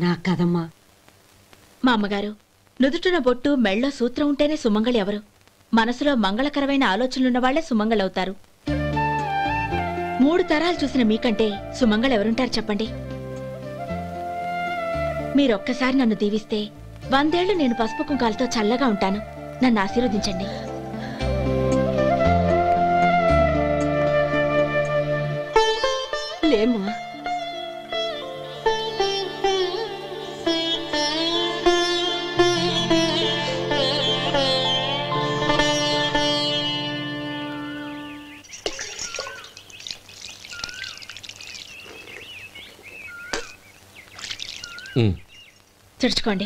నా కదమ్మా. మా అమ్మగారు నుదుటిన బొట్టు మెళ్ళో సూత్రం ఉంటేనే సుమంగళి ఎవరు? మనసులో మంగళకరమైన ఆలోచనలున్న వాళ్లే సుమంగళవుతారు. 3 తరాలు చూసిన మీకంటే సుమంగళ ఎవరుంటారు చెప్పండి? మీరొక్కసారి నన్ను దీవిస్తే 100 ఏళ్లు నేను పసుపు కుంకాలతో చల్లగా ఉంటాను. నన్ను ఆశీర్వదించండి. లేమ్మా. తుడుచుకోండి.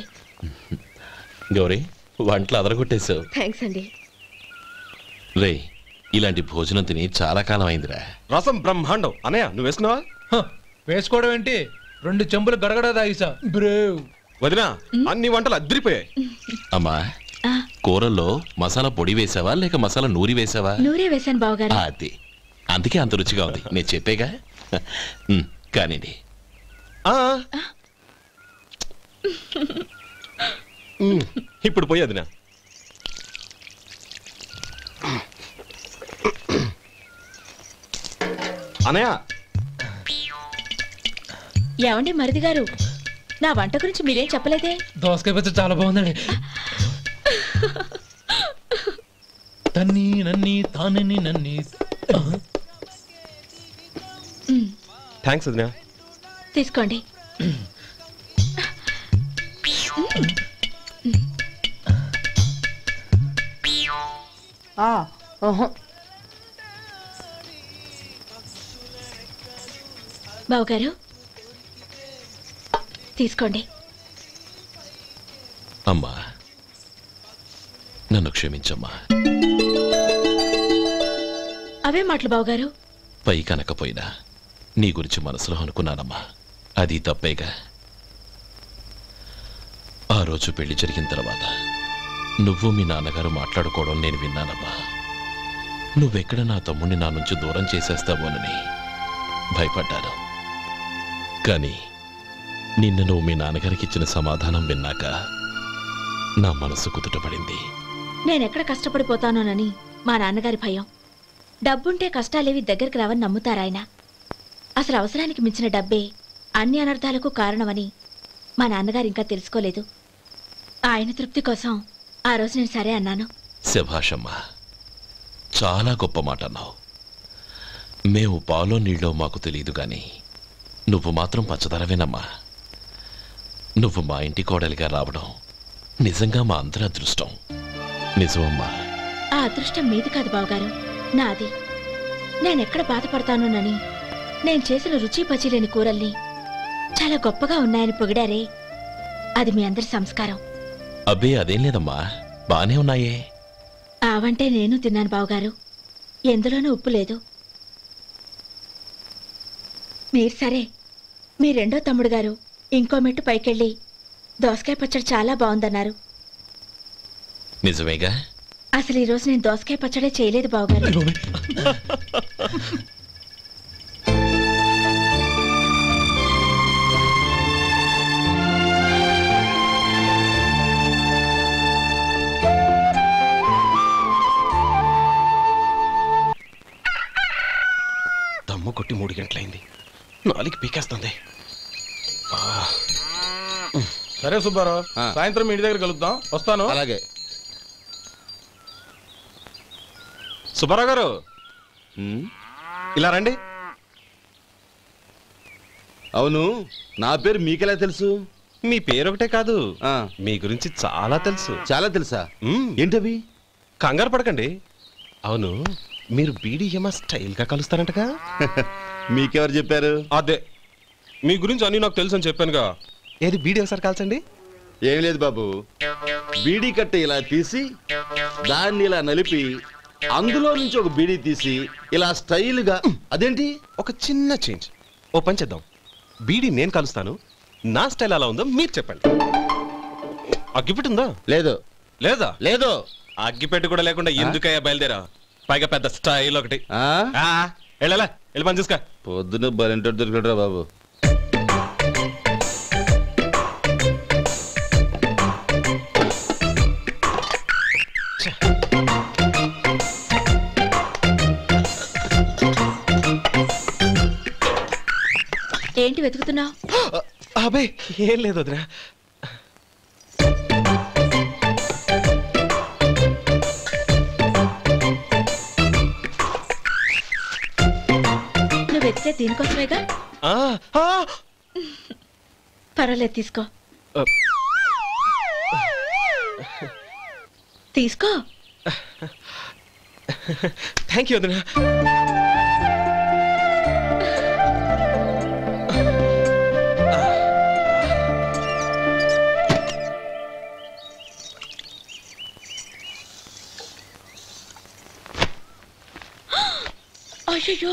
గౌరీ వంటలు అదరగొట్టేశావు. థ్యాంక్స్ అండి. రే ఇలాంటి భోజనం తిని చాలా కాలం అయిందిరా. రసం బ్రహ్మాండం. అనయ్య నువ్వు వేసుకున్నావా? వేసుకోవడం ఏంటి, 2 చెంబులు గడగడ తాగిసా. బ్రేవ్ వదినా అన్ని వంటలు అద్దరిపోయాయి. అమ్మా కూరల్లో మసాలా పొడి వేసావా లేక మసాలా నూరి వేసావా? నూరే వేశాను బావగారు. అది అందుకే అంత రుచిగా ఉంది. నేను చెప్పేగా. కానివ్వండి. ఇప్పుడు పోయి వదినా. అనయ్య ఏమండి మరిది గారు, నా వంట గురించి మీరేం చెప్పలేదే? దోసకాయ పచ్చడి చాలా బాగుందండి. తన్ని నన్ని తానని నన్ని. థ్యాంక్స్ వదినా. తీసుకోండి. బావగారు తీసుకోండి. అమ్మా నన్ను క్షమించమ్మా. అవే మాటలు బావగారు. పై కనకపోయినా నీ గురించి మనసులో అనుకున్నానమ్మా. అది తప్పేగా. ఆ రోజు పెళ్లి జరిగిన తర్వాత నువ్వు మీ నాన్నగారు మాట్లాడుకోవడం నేను విన్నానమ్మా. నువ్వెక్కడ నా తమ్ముడిని నా నుంచి దూరం చేసేస్తావోనని భయపడ్డాను. కానీ నిన్న నువ్వు మీ నాన్నగారికి ఇచ్చిన సమాధానం విన్నాక నా మనసు కుదుటపడింది. నేనెక్కడ కష్టపడిపోతానోనని మా నాన్నగారి భయం. డబ్బుంటే కష్టాలేవి దగ్గరికి రావని నమ్ముతారాయన. అసలు అవసరానికి మించిన డబ్బే అన్ని అనర్థాలకు కారణమని మా నాన్నగారు ఇంకా తెలుసుకోలేదు. ఆయన తృప్తి కోసం ఆ రోజు నేను సరే అన్నాను. శభాషమ్మా, చాలా గొప్ప మాట అన్నావు. మేము పాలో నీళ్ళో మాకు తెలియదు కానీ నువ్వు మాత్రం పంచదారవేనమ్మా. నువ్వు మా ఇంటి కోడలిగా రావడం నిజంగా మా అందరి అదృష్టం. నిజమమ్మా. ఆ అదృష్టం మీది కాదు బావగారు, నాది. నేనెక్కడ బాధపడతానోనని నేను చేసిన రుచి పచిలేని కూరల్ని చాలా గొప్పగా ఉన్నాయని పొగిడారే, అది మీ అందరి సంస్కారం. అబ్బే అదేం లేదమ్మా, బానే ఉన్నాయే. ఆవంటే నేను తిన్నాను బావగారు, ఎందులోనూ ఉప్పు లేదు. మీరు సరే, మీ రెండో తమ్ముడు గారు ఇంకో మెట్టు పైకెళ్ళి దోసకాయ పచ్చడి చాలా బాగుందన్నారు. నిజమేగా? అసలు ఈరోజు నేను దోసకాయ పచ్చడే చేయలేదు బావగారు. దమ్ము కొట్టి 3 గంటలైంది, 4 పీకేస్తుంది. సరే సుబ్బారావు, సాయంత్రం ఇంటి దగ్గర కలుద్దాం. వస్తాను. అలాగే. సుబ్బారావు గారు ఇలా రండి. అవును, నా పేరు మీకెలా తెలుసు? మీ పేరు ఒకటే కాదు, మీ గురించి చాలా తెలుసు. చాలా తెలుసా? ఏంటవి? కంగారు పడకండి. అవును, మీరు బీడీఎం స్టైల్ గా కలుస్తారంటగా? మీకెవరు చెప్పారు? అదే, మీ గురించి అన్ని నాకు తెలుసు అని చెప్పానుగా. ఏది బీడీ ఒకసారి కాల్చండి. ఏం లేదు బాబు, బీడీ కట్ట ఇలా తీసి దాన్ని ఇలా నలిపి అందులో నుంచి ఒక బీడీ తీసి ఇలా స్టైల్గా. అదేంటి? ఒక చిన్న చేంజ్. ఓ పని చేద్దాం, బీడీ నేను కలుస్తాను, నా స్టైల్ అలా ఉందో మీరు చెప్పండి. అగ్గిపెట్టి ఉందా? లేదు. లేదా? లేదు. అగ్గిపెట్టి కూడా లేకుండా ఎందుకయ్యా బయలుదేరా? పైగా పెద్ద స్టైల్ ఒకటి. వెళ్ళాలా, వెళ్ళి పని చూసుకో. పొద్దున బరింటో దొరికడరా బాబు. ఏంటి వెతుకుతున్నావు? అబే ఏం లేదు వదినా. నువ్వు వెతికే దీనికోసమేగా. పర్వాలేదు, తీసుకో. తీసుకో. థ్యాంక్ యూ వదినా. అయ్యో,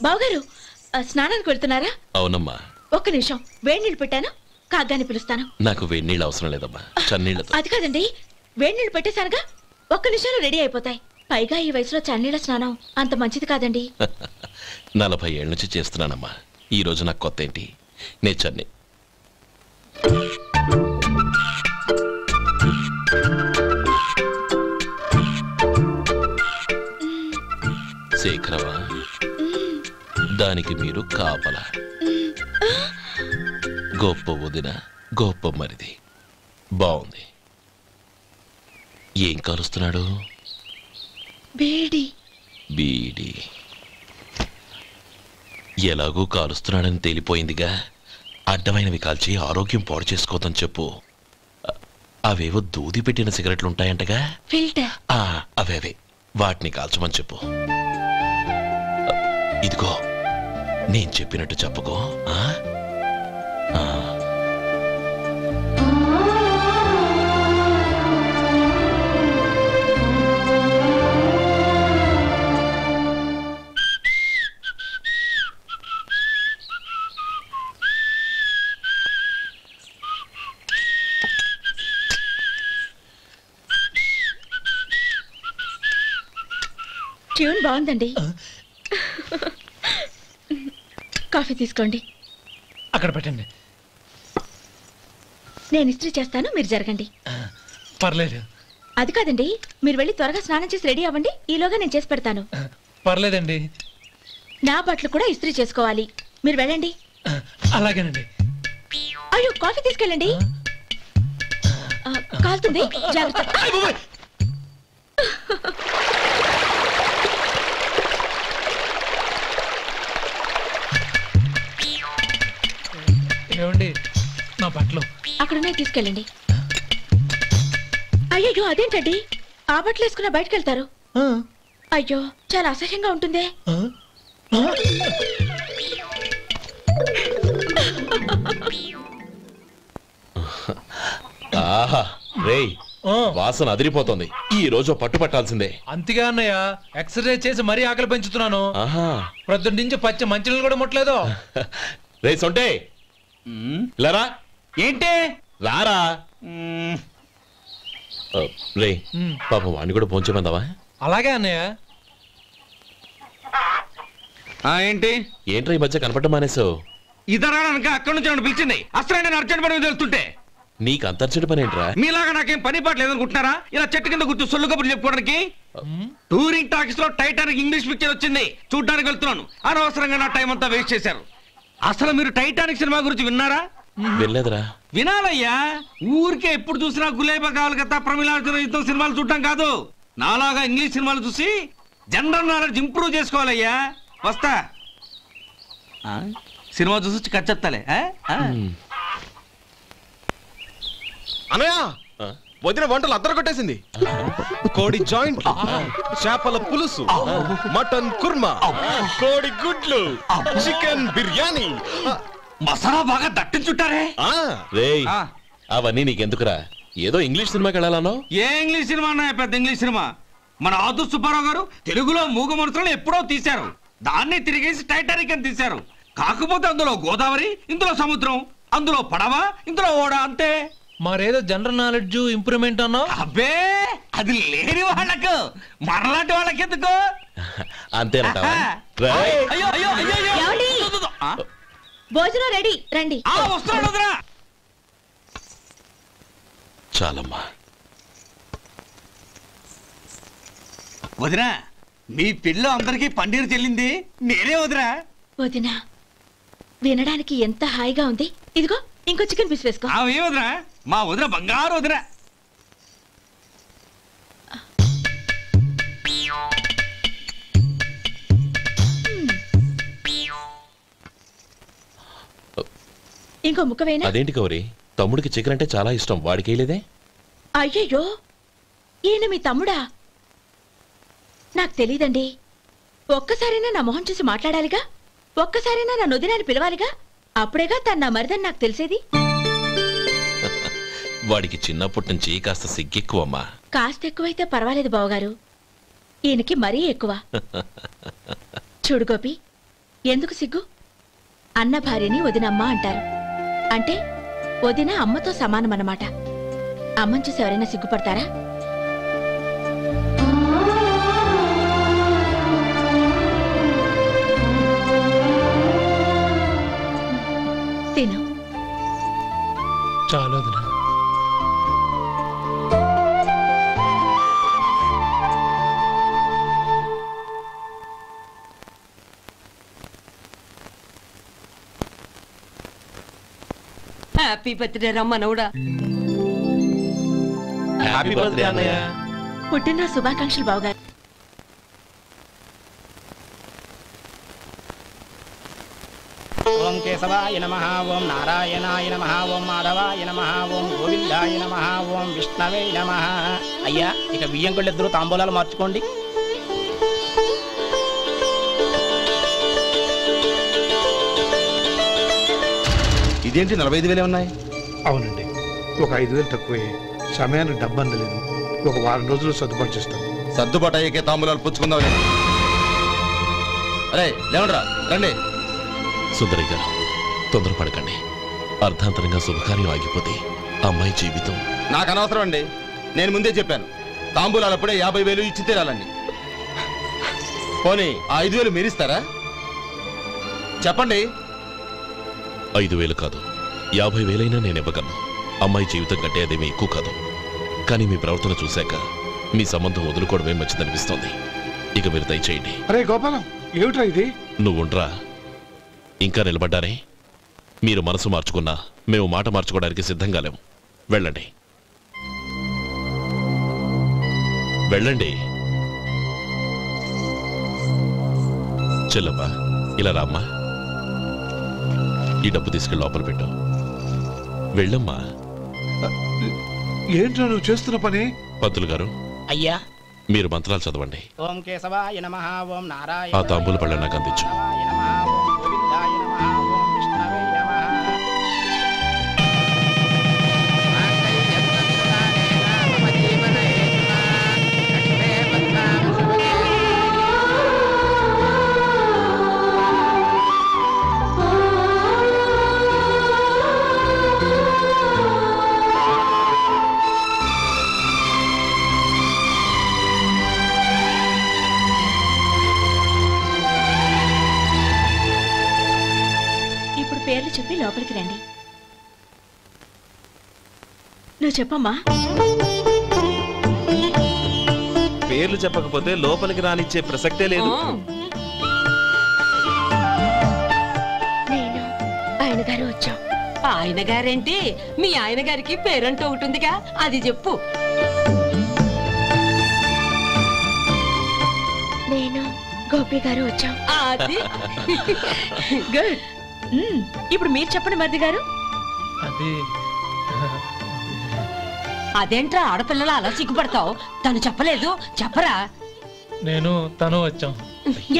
బావగారు స్నానానికి వెళ్తున్నారా? అవునమ్మా. ఒక్క నిమిషం, వేడి నీళ్ళు పెట్టాను, కాగ్గాని పిలుస్తాను. నాకు వేడి నీళ్ళు అవసరం లేదమ్మా, చన్నీళ్ళతో. అది కాదండి, వేడి నీళ్ళు పెట్టేశానుగా, ఒక్క నిమిషంలో రెడీ అయిపోతాయి. పైగా ఈ వయసులో చన్నీళ్ళ స్నానం అంత మంచిది కాదండి. 40 ఏళ్ళ నుంచి చేస్తున్నానమ్మా, ఈ రోజు నాకు కొత్త ఏంటి? నే చన్నీ. శేఖరవా, దానికి మీరు కాపలా. గొప్ప వదిన, గొప్ప మరిది. బాగుంది. ఏం కాలుస్తున్నాడు? బీడి. బీడి ఎలాగూ కాలుస్తున్నాడని తేలిపోయిందిగా. అడ్డమైనవి కాల్చి ఆరోగ్యం పాడు చేసుకోదని చెప్పు. అవేవో దూది పెట్టిన సిగరెట్లుంటాయంటగా, ఫిల్టర్. అవే వాటిని కాల్చమని చెప్పు. ఇదిగో నేను చెప్పినట్టు చెప్పుకో. ట్యూన్ బాగుందండి. కాఫీ తీసుకోండి. అక్కడ పెట్టండి. నేను ఇస్త్రీ చేస్తాను, మీరు జరగండి. పర్లేదు. అది కాదండి, మీరు వెళ్ళి త్వరగా స్నానం చేసి రెడీ అవ్వండి, ఈలోగా నేను చేసి పెడతాను. పర్లేదండి. నా బట్టలు కూడా ఇస్త్రీ చేసుకోవాలి, మీరు వెళ్ళండి. అలాగేనండి. అయ్యో, కాఫీ తీసుకెళ్ళండి. కాలుతుంది, జాగ్రత్త. నా బట్టలు అక్కడున్నాయి, తీసుకెళ్ళండి. అయ్యో అదేంటండి, ఆ బట్టలు వేసుకున్న బయటకు వెళ్తారు? అయ్యో చాలా అసహ్యంగా ఉంటుందే. ఆహా రేయ్, వాసన అదిరిపోతుంది. ఈ రోజు పట్టుపట్టాల్సిందే. అంతగా అన్నయ్య, ఎక్సర్సైజ్ చేసి మరీ ఆకలి పెంచుతున్నాను. ప్రొద్దున నుంచి పచ్చ మంచినీళ్ళు కూడా ముట్టలేదు. రే సొంటే, లరా ఏంటి రారా. రే పాపం వాణ్ణి కూడా పోంచమందావా? అలాగే అన్నయ్య. ఏంటి ఏంట్రా ఈ మధ్య కనపడటం మానేసావు? ఇద్దరు అక్కడి నుంచి నన్ను పిలిచింది. అసలు నేను అర్జెంట్ పని వెళ్తుంటే నీకు అంతర్చడి పని ఏంట్రా? మీలాగా నాకేం పని పాట లేదనుకుంటున్నారా? ఇలా చెట్టు కింద కూర్చో సొల్లు కబుర్లు చెప్పుకోవడానికి. టూరింగ్ టాకీస్ లో టైటానిక్ ఇంగ్లీష్ పిక్చర్ వచ్చింది, చూడ్డానికి వెళ్తున్నాను. అనవసరంగా నా టైం అంతా వేస్ట్ చేశారు. అసలు మీరు టైటానిక్ సినిమా గురించి విన్నారా? వెళ్ళలేదురా. వినాలయ్యా. ఊరికే ఎప్పుడు చూసినా గులేబా కావాలి కదా, ప్రమిళార్జున యుద్ధం సినిమాలు చూడటం కాదు. నాలాగా ఇంగ్లీష్ సినిమాలు చూసి జనరల్ నాలెడ్జ్ ఇంప్రూవ్ చేసుకోవాలయ్యా. వస్తా. సినిమా చూసి కచ్చెత్తాలే. అనయ్య, వదిన వంటలు అద్దరు కొట్టేసింది. కోడి జాయింట్, చేపల పులుసు, మటన్ కుర్మా, కోడి గుడ్లు, చికెన్ బిర్యానీ, మసాలా బాగా దట్టించుంటారే. రేయ్ అవన్నీ నీకెందుకురా? ఏదో ఇంగ్లీష్ సినిమాకి వెళ్ళాలనో? ఏ ఇంగ్లీష్ సినిమా అన్నా? పెద్ద ఇంగ్లీష్ సినిమా. మన ఆదుర్ సుబ్బారావు గారు తెలుగులో మూగ మనుషులను ఎప్పుడో తీశారు. దాన్ని తిరిగేసి టైటానిక్ అని తీశారు. కాకపోతే అందులో గోదావరి, ఇందులో సముద్రం, అందులో పడవ, ఇందులో ఓడ, అంతే. మరేదో జనరల్ నాలెడ్జ్ ఇంప్రూవ్మెంట్ అన్నా? అబ్బే అది లేని వాళ్ళకు, మరలాంటి వాళ్ళకి ఎందుకు? అంతేనంటావా? భోజనం రెడీ, రండి. వస్తున్నాడు. చాలమ్మా. వదినా, మీ పిల్ల అందరికీ పన్నీరు చెల్లింది నేనే వదినా. వదినా, వినడానికి ఎంత హాయిగా ఉంది. ఇదిగో ఇంకో చికెన్ పీస్ వేసుకో. ఏ వదినా, మా వదిన బంగారు వదినా. ఇంకో ముక్క వేయనా? అదేంటి గౌరీ, తమ్ముడికి చికెన్ అంటే చాలా ఇష్టం, వాడికి వేయలేదే? అయ్యయ్యో, ఈయన మీ తమ్ముడా? నాకు తెలీదండి. ఒక్కసారైనా నా మొహం చూసి మాట్లాడాలిగా, ఒక్కసారైనా నా నొదినాన్ని పిలవాలిగా, అప్పుడేగా తన నా మరిదని నాకు తెలిసేది. వాడికి చిన్నప్పటి నుంచి కాస్త సిగ్గెక్కువమ్మా. కాస్త ఎక్కువైతే పర్వాలేదు బావగారు, ఈయనకి మరీ ఎక్కువ. చూడు గోపి, ఎందుకు సిగ్గు? అన్న భార్యని వదినమ్మ అంటారు. అంటే వదిన అమ్మతో సమానమన్నమాట. అమ్మని చూసి ఎవరైనా సిగ్గుపడతారా? తిను. చాలా వదినా. హ్యాపీ బర్త్డే రమ్మనవుడా. హ్యాపీ బర్త్డే అన్నయ్య. పుట్టినరోజు శుభాకాంక్షలు బావగారు. ఓం కేశవాయ నమః, ఓం నారాయణాయ నమః, ఓం మాధవాయ నమః, ఓం గోవిందాయ నమః, ఓం విష్ణవే నమః. అయ్యా, ఇక బియ్యం కొళ్ళిద్దరూ తాంబూలాలు మార్చుకోండి. ఇదేంటి 45,000 ఉన్నాయి? అవునండి, ఒక 5,000 తక్కువే. సమయానికి డబ్బు అందలేదు. ఒక వారం రోజులు సర్దుబాటు చేస్తాం. సర్దుబాటు అయ్యే తాంబూలాలు పుచ్చుకుందాం. అరే లేవండ్రా, రండి. సుందరి గారు, తొందరపడకండి. అర్ధాంతరంగా శుభకార్యం ఆగిపోతే అమ్మాయి జీవితం. నాకు అనవసరం అండి, నేను ముందే చెప్పాను. తాంబూలాలప్పుడే 50,000 ఇచ్చి తీరాలండి. పోనీ ఆ 5,000 మీరిస్తారా? చెప్పండి. 5,000 కాదు, 50,000 నేను ఇవ్వగలను. అమ్మాయి జీవితం కంటే అదేమీ ఎక్కువ కాదు. కానీ మీ ప్రవర్తన చూశాక మీ సంబంధం వదులుకోవడమే మంచిదనిపిస్తోంది. ఇక మీరు దయచేయండి. అరే గోపాలం, ఏమిట్రా ఇది? నువ్వుండ్రా, ఇంకా నిలబడ్డానే. మీరు మనసు మార్చుకున్నా మేము మాట మార్చుకోవడానికి సిద్ధంగా లేము. వెళ్ళండి, వెళ్ళండి. చెల్లమ్మా, ఇలా రామ్మా. ఈ డబ్బు తీసుకెళ్ళి లోపల పెట్టు. వెళ్ళమ్మా. ఏంట్రా నువ్వు చేస్తున్న పని? పంతులు గారు, అయ్యా మీరు మంత్రాలు చదవండి. ఓం కేశవాయ నమః ఓం నారాయణ ఆ తాంబూల పళ్ళ నాకు అందించు. గోవిందాయ నమః ఓం విష్ణవే నమః. పేర్లు చెప్పి లోపలికి రండి. నువ్వు చెప్పమ్మా. పేర్లు చెప్పకపోతే లోపలికి రానిచ్చే ప్రసక్తే లేదు. నేను ఆయన గారు వచ్చాం. ఆయన గారేంటి? మీ ఆయన గారికి పేరంటూ ఒకటి ఉందిగా, అది చెప్పు. నేను గోపి గారు వచ్చాం. అది గుడ్. ఇప్పుడు మీరు చెప్పండి మరిది గారు. అదేంట్రా ఆడపిల్లలు అలా సిగ్గుపడతావు? తను చెప్పలేదు, చెప్పరా. నేను తను వచ్చాం.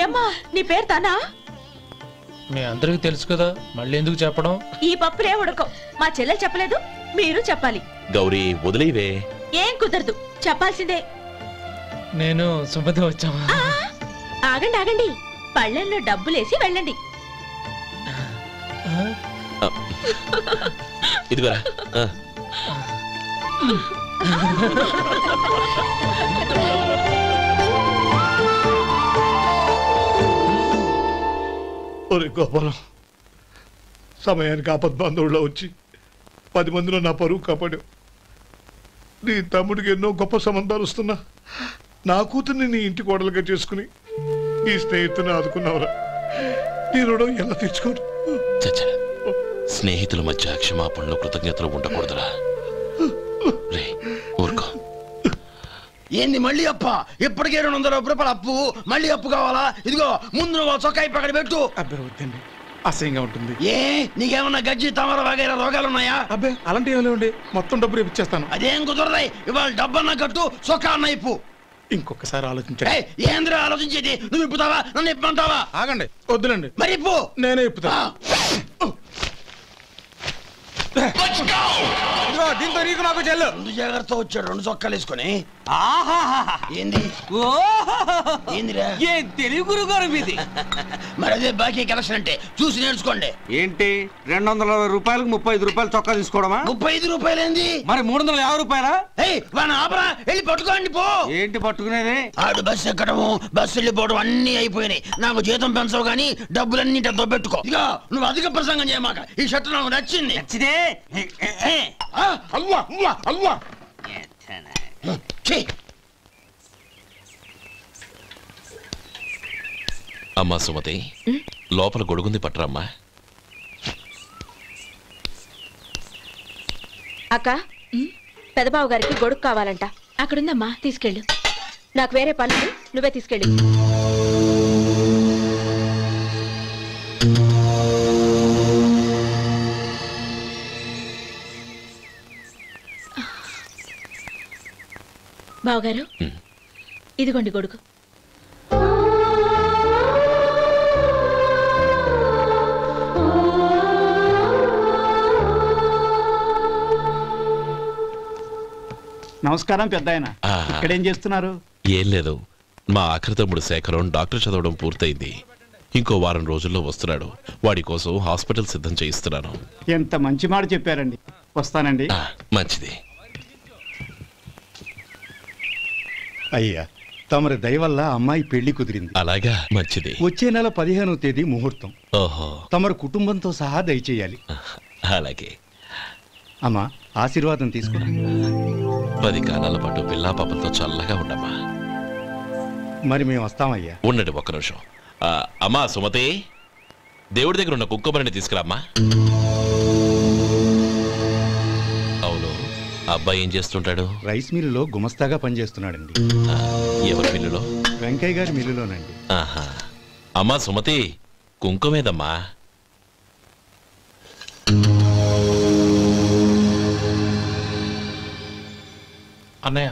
ఏమ్మా నీ పేరు తనా? మీ అందరికి తెలుసు కదా, మళ్ళీ ఎందుకు చెప్పడం? ఈ పప్పులే ఉడకం. మా చెల్లెలు చెప్పలేదు, మీరు చెప్పాలి. గౌరీ వదిలేవే. ఏం కుదరదు, చెప్పాల్సిందే. నేను సుమతి వచ్చాం. ఆగండి ఆగండి, పళ్ళెంలో డబ్బులేసి వెళ్ళండి. ఇదిగోరా. ఒరే గోపాలం, సమయానికి ఆపద్బాంధవుల్లో వచ్చి 10 మందిలో నా పరువు కాపాడావు. నీ తమ్ముడికి ఎన్నో గొప్ప సంబంధాలు వస్తున్నా నా కూతుర్ని నీ ఇంటి కోడలుగా చేసుకుని నీ స్నేహితుని ఆదుకున్నావురా. నీ రుణం ఎలా తెచ్చుకోరు? స్నేహితుల మధ్య క్షమాపణలు కృతజ్ఞతలు ఉండకూడదురా. రే ఊరుకో. ఏంది మళ్ళీ అప్ప? ఇప్పటికే 200 రూపాయల అప్పు, మళ్ళీ అప్పు కావాలా? ఇదిగో ముందు నువ్వు చొక్కాయి పక్కన పెట్టు. అబ్బే వద్దండి, అసహ్యంగా ఉంటుంది. ఏ నీకేమన్నా గజ్జి తమర వగైరా రోగాలున్నాయా? అబ్బే అలాంటి ఏమి లేవండి, మొత్తం డబ్బు రేపు ఇచ్చేస్తాను. అదేం కుదరదాయి. ఇవాళ డబ్బన్నా కట్టు, చొక్కా అన్న ఇప్పు. ఇంకొకసారి ఆలోచించండి. ఏంద్రా ఆలోచించేది? నువ్వు ఇప్పుతావా, నన్ను ఇప్పమంటావా? ఆగండి, వద్దులండి. మరి ఇప్పు. నేనే ఇప్పుతా. దీంతో నీకు నాకు చెల్లు. ముందు జాగ్రత్త వచ్చాడు 2 చొక్కాలు వేసుకొని. ఏంది ఏందిరా? ఏం తెలుగు గురుగారు మీది? మరి అదే బాకీ కలెక్షన్ అంటే చూసి నేర్చుకోండి. ఏంటి 220 రూపాయలకు 35 రూపాయలు చొక్కా తీసుకోవడమా? 35 రూపాయలు ఏంది? మరి 350 రూపాయలా? వాడిని ఆపరా, వెళ్ళి పట్టుకోండి పో. ఏంటి పట్టుకునేది? ఆడు బస్సు ఎక్కడము, బస్సు వెళ్ళిపోవడం అన్ని అయిపోయినాయి. నాకు జీతం పెంచవు గానీ డబ్బులన్నీ దొబ్బెట్టుకో. ఇక నువ్వు అధిక ప్రసంగం చేయమాక. ఈ షర్ట్ నాకు నచ్చింది. నచ్చితే అల్వా అల్వా అల్వా. అమ్మా సుమతి, లోపల గొడుగుంది పట్టరమ్మా. అక్క, పెదబాబు గారికి గొడుగు కావాలంట. అక్కడుందమ్మా, తీసుకెళ్ళు. నాకు వేరే పనులు, నువ్వే తీసుకెళ్ళు. బావగారు, ఇదిగోండి గొడుగు. నమస్కారం పెద్దాయన. ఇక్కడేం చేస్తున్నారు? ఏం లేదు, మా ఆఖరి తమ్ముడు శేఖరం డాక్టర్ చదవడం పూర్తయింది. ఇంకో వారం రోజుల్లో వస్తున్నాడు. వాడి కోసం హాస్పిటల్ సిద్ధం చేయిస్తున్నాను. ఎంత మంచి మాట చెప్పారండి. వస్తానండి. మంచిది. అయ్యా, తమరి దయ వల్ల అమ్మాయి పెళ్లి కుదిరింది. అలాగా, మంచిది. వచ్చే నెల 15వ తేదీ ముహూర్తం. ఓహో. తమరు కుటుంబంతో సహా దయచేయాలి. అలాగే. అమ్మా, ఆశీర్వాదం తీసుకురా. 10 కాలాల పాటు పిల్లా పాపలతో చల్లగా ఉండమ్మా. మరి మేము వస్తామయ్యా. ఉండండి ఒక్క నిమిషం. అమ్మా సుమతి, దేవుడి దగ్గర ఉన్న కుక్కమరిని తీసుకురామ్మా. అవును, అబ్బాయి ఏం చేస్తుంటాడు? రైస్ మిల్లులో గుమస్తాగా పనిచేస్తున్నాడండి. ఎవరి మిల్లులో? వెంకయ్య గారి మిల్లులోనండి. ఆహా. అమ్మా సుమతి, కుంకుమేదమ్మా. అన్నయ్య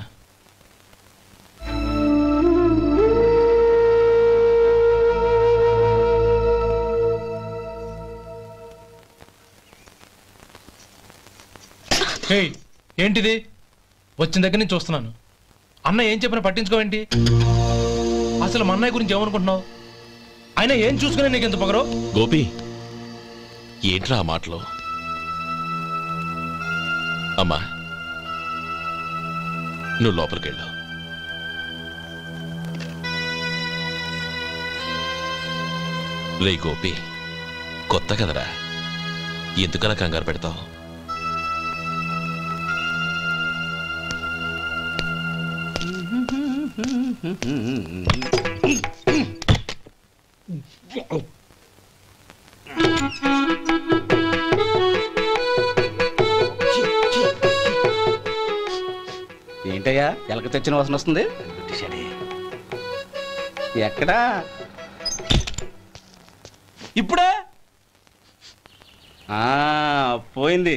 ఏయ్, ఏంటిది? వచ్చిన దగ్గర నుంచి చూస్తున్నాను. అన్న ఏం చెప్పినా పట్టించుకోవేంటి? అసలు మా అన్నయ్య గురించి ఏమనుకుంటున్నావు? ఆయన ఏం చూసుకునే నీకు ఎంత పొగరు? గోపి, ఏంట్రా ఆ మాటలు? అమ్మా, నువ్వు లోపలికెళ్ళు. రే గోపి, కొత్త కదరా, ఎందుకలా కంగారు పెడతావు? ఏంటయ్యా ఎలక తెచ్చిన వాసన వస్తుంది? ఎక్కడా? ఇప్పుడే పోయింది.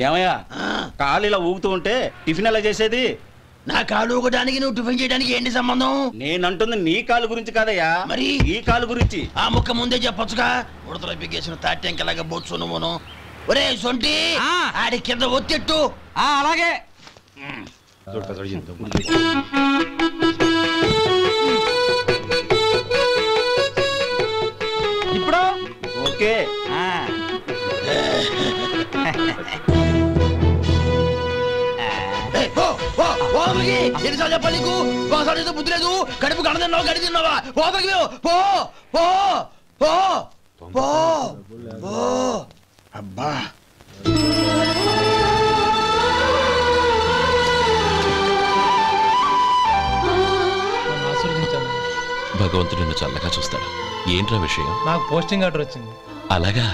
ఏమయ్యా, కాలు ఇలా ఊగుతూ ఉంటే టిఫిన్ ఎలా చేసేది? నా కాలు ఊగడానికి నువ్వు టిఫిన్ చేయడానికి ఏంటి సంబంధం? నేనంటుంది నీ కాలు గురించి కాదయ్యా, మరి ఈ కాలు గురించి. ఆ ముక్క ముందే చెప్పొచ్చుగా. ఉడతలో పిగేసిన తాట్యంకలాగా బొచ్చు నువ్వును. ఒరే సొంటి, ఆడి కింద ఒత్తిట్టు. అలాగే. ఇప్పుడు ఓకే. ఎన్నిసార్లు చెప్పాలి నీకు? ఒకసారి ఏదో బుద్ధి లేదు. కడుపు కడదన్నావు, గడి తిన్నావా? ఓపలికి పో పో పో పో పో. అబ్బా, భగవంతుడు నిన్ను చల్లగా చూస్తాడు. ఏంట్రా విషయం? నాకు పోస్టింగ్ ఆర్డర్ వచ్చింది. అలాగా?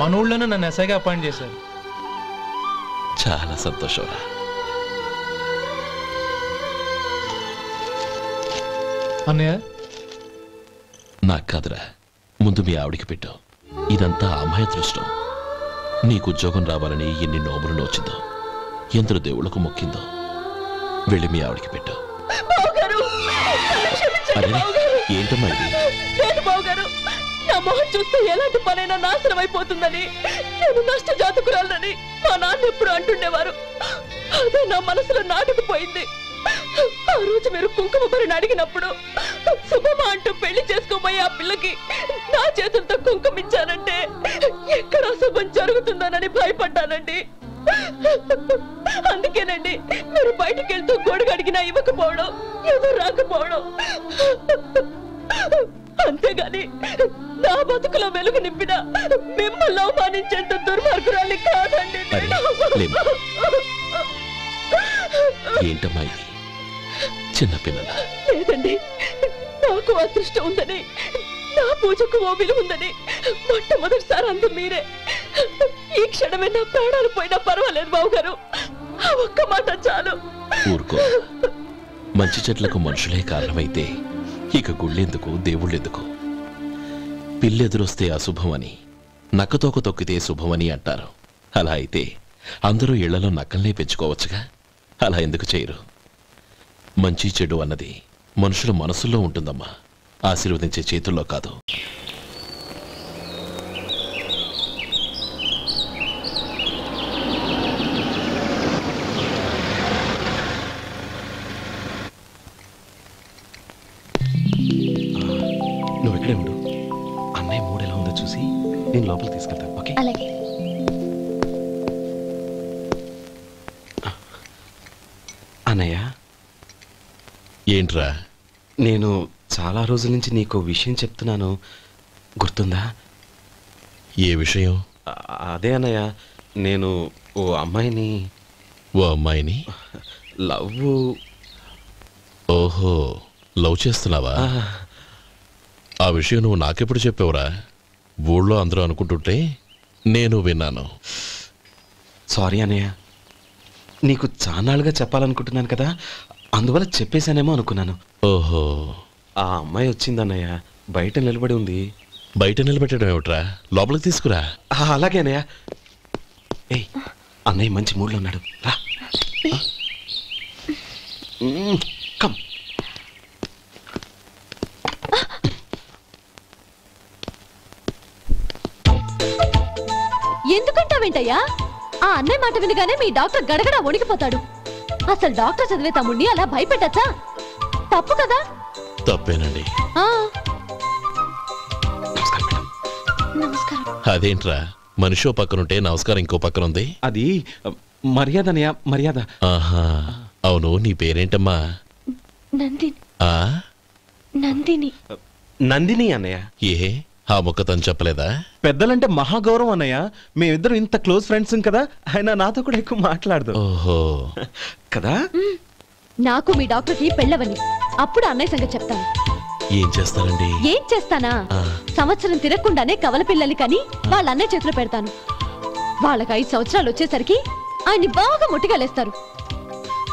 మన ఊళ్ళోనే నన్ను ఎస్ఐగా అపాయింట్ చేశారు. చాలా సంతోషంరా. అన్నయ్య, నాకు కాదురా, ముందు మీ ఆవిడికి పెట్టు. ఇదంతా అమ్మాయి అదృష్టం. నీకు ఉద్యోగం రావాలని ఎన్ని నోములు నోచిందో, ఎందరు దేవుళ్లకు మొక్కిందో. వెళ్ళి మీ ఆవిడికి పెట్టు. అరే, ఏంటమ్మా ఇది? లేదు బావగారు, నా మొహం చూస్తే ఎలాంటి పనైనా నాశనం అయిపోతుందని, నేను నష్ట జాతకురాలని మా నాన్న ఎప్పుడు అంటుండేవారు. అదే నా మనసులో నాటుకుపోయింది. ఆ రోజు మీరు కుంకుమ భరిని అడిగినప్పుడు శుభమా అంటూ పెళ్లి చేసుకోబోయే ఆ పిల్లకి నా చేతులతో కుంకుమ ఇచ్చానంటే ఎక్కడ శుభం జరుగుతుందోనని భయపడ్డానండి. అందుకేనండి మీరు బయటికి వెళ్తూ గొడుగు అడిగినా ఇవ్వకపోవడం, ఏదో రాకపోవడం. అంతేగాని నా బతుకులో వెలుగు నింపిన మిమ్మల్ని అవమానించేంత దుర్మార్గురాలి కాదండి. ఏంటమ్మా ఇది? చిన్నపిల్లల లేదండి, నాకు అదృష్టం ఉందని, నా పూజకు ఓ విలువ ఉందని మొట్టమొదటిసారి అందు మీరే. ఈ క్షణమే నా ప్రాణాలు పోయినా పర్వాలేదు బావగారు, ఆ ఒక్క మాట చాలు. ఊరుకో. మంచి చెట్లకు మనుషులే కారణమైతే ఇక గుళ్ళెందుకు, దేవుళ్ళెందుకు? పిల్లెదురొస్తే అశుభమని, నక్కతోక తొక్కితే శుభమని అంటారు. అలా అయితే అందరూ ఇళ్లలో నక్కల్నే పెంచుకోవచ్చుగా. అలా ఎందుకు చేయరు? మంచి చెడు అన్నది మనుషుల మనసుల్లో ఉంటుందమ్మా, ఆశీర్వదించే చేతుల్లో కాదు. నువ్వు ఇక్కడే ఉండు. అన్నయ్య మూడు ఎలా ఉందో చూసి నేను లోపలికి తీసుకెళ్తాను. ఓకే? అలాగే. అన్నయ్య, ఏంట్రా? నేను చాలా రోజుల నుంచి నీకు విషయం చెప్తున్నాను, గుర్తుందా? ఏ విషయం? అదే అన్నయ్య, నేను ఓ అమ్మాయిని లవ్. ఓహో, లవ్ చేస్తున్నావా? ఆ విషయం నువ్వు నాకెప్పుడు చెప్పావురా? ఊళ్ళో అందరూ అనుకుంటుంటే నేను విన్నాను. సారీ అన్నయ్య, నీకు చాన్నాళ్ళుగా చెప్పాలనుకుంటున్నాను కదా, అందువల్ల చెప్పేశానేమో అనుకున్నాను. ఓహో, ఆ అమ్మాయి వచ్చిందన్నయ్య, బయట నిలబడి ఉంది. బయట నిలబెట్టడం ఏమిట్రా, లోపలికి తీసుకురా. అలాగే అన్నయ్య. ఏయ్, అన్నయ్య మంచి మూడ్లో ఉన్నాడు, రా. కమ్. ఎందుకంటావేంటయ్యా? ఆ అన్నయ్య మాట వినగానే మీ డాక్టర్ గడగడ వణికిపోతాడు. అసలు డాక్టర్ చదివే తమ్ముడిని అలా భయపెట్టచ్చా? తప్పు కదా? తప్పేనండి. నమస్కారం. అదేంట్రా, మనిషో పక్కనుంటే నమస్కారం ఇంకో పక్కన ఉంది? అది మర్యాద అన్నయ్య, మర్యాద. ఆహా, అవును, నీ పేరేంటమ్మా? నందిని. నందిని అన్నయ్య. ఏ ఆ మొక్క తను చెప్పలేదా? పెద్దలంటే మహాగౌరవం అన్నయ్య. మేమిద్దరం ఇంత క్లోజ్ ఫ్రెండ్స్ కదా, ఆయన నాతో కూడా ఎక్కువ మాట్లాడదు. ఓహో కదా. నాకు మీ డాక్టర్కి పెళ్ళవని, అప్పుడు అన్నయ్య సంగతి చెప్తాను. ఏం చేస్తారండి? ఏం చేస్తానా? సంవత్సరం తిరగకుండానే కవల పిల్లల్ని కని వాళ్ళ అన్నయ్య చేతిలో పెడతాను. వాళ్ళకి 5 సంవత్సరాలు వచ్చేసరికి ఆయన్ని బాగా ముట్టిగలేస్తారు.